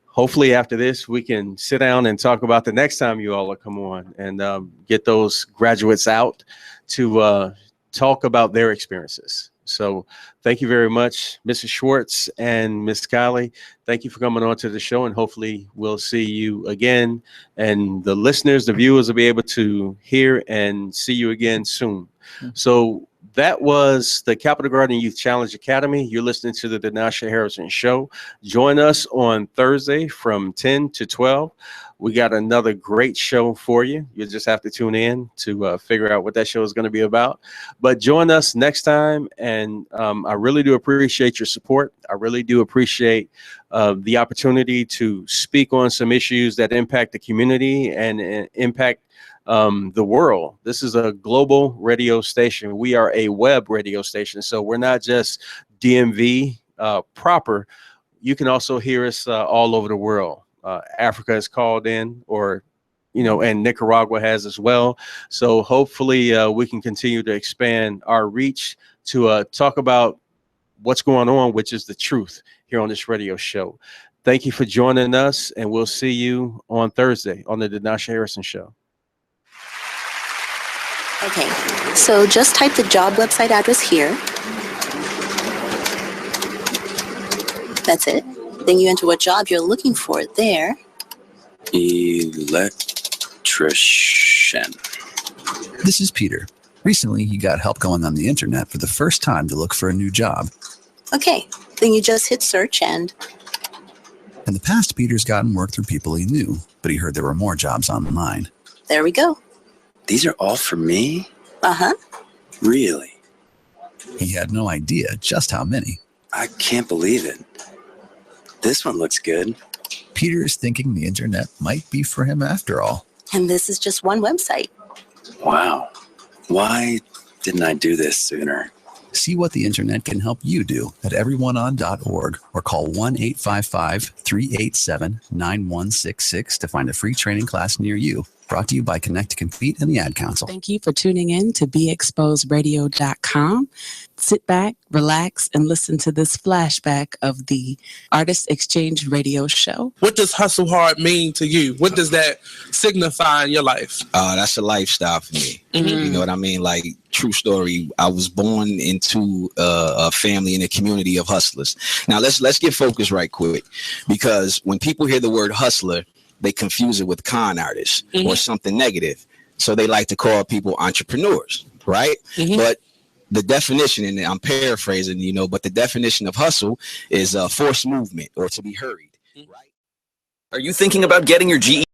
hopefully after this, we can sit down and talk about the next time you all will come on and get those graduates out to talk about their experiences. So thank you very much, Mrs. Schwartz and Ms. Kylie. Thank you for coming on to the show, and hopefully we'll see you again. And the listeners, the viewers will be able to hear and see you again soon. So that was the Capital Garden Youth Challenge Academy. You're listening to the Denasha Harrison Show. Join us on Thursday from 10 to 12. We got another great show for you. You just have to tune in to figure out what that show is going to be about. But join us next time. And I really do appreciate your support. I really do appreciate the opportunity to speak on some issues that impact the community and impact the world. This is a global radio station. We are a web radio station. So we're not just DMV proper. You can also hear us all over the world. Africa is called in, or, you know, and Nicaragua has as well. So hopefully we can continue to expand our reach to talk about what's going on, which is the truth here on this radio show. Thank you for joining us, and we'll see you on Thursday on the Denasha Harrison Show. Okay, so just type the job website address here. That's it. Then you enter what job you're looking for there. Electrician. This is Peter. Recently, he got help going on the internet for the first time to look for a new job. Okay, then you just hit search and... In the past, Peter's gotten work through people he knew, but he heard there were more jobs online. There we go. These are all for me? Uh-huh. Really? He had no idea just how many. I can't believe it. This one looks good. Peter is thinking the internet might be for him after all. And this is just one website. Wow. Why didn't I do this sooner? See what the internet can help you do at everyoneon.org or call 1-855-387-9166 to find a free training class near you. Brought to you by Connect to Compete and the Ad Council. Thank you for tuning in to BeExposedRadio.com. Sit back, relax, and listen to this flashback of the Artist Exchange Radio Show. What does hustle hard mean to you? What does that signify in your life? That's a lifestyle for me. You know what I mean? Like, true story. I was born into a family and a community of hustlers. Now let's get focused right quick, because when people hear the word hustler, they confuse it with con artists or something negative. So they like to call people entrepreneurs, right? But the definition, and I'm paraphrasing, but the definition of hustle is forced movement or to be hurried. Are you thinking about getting your GED?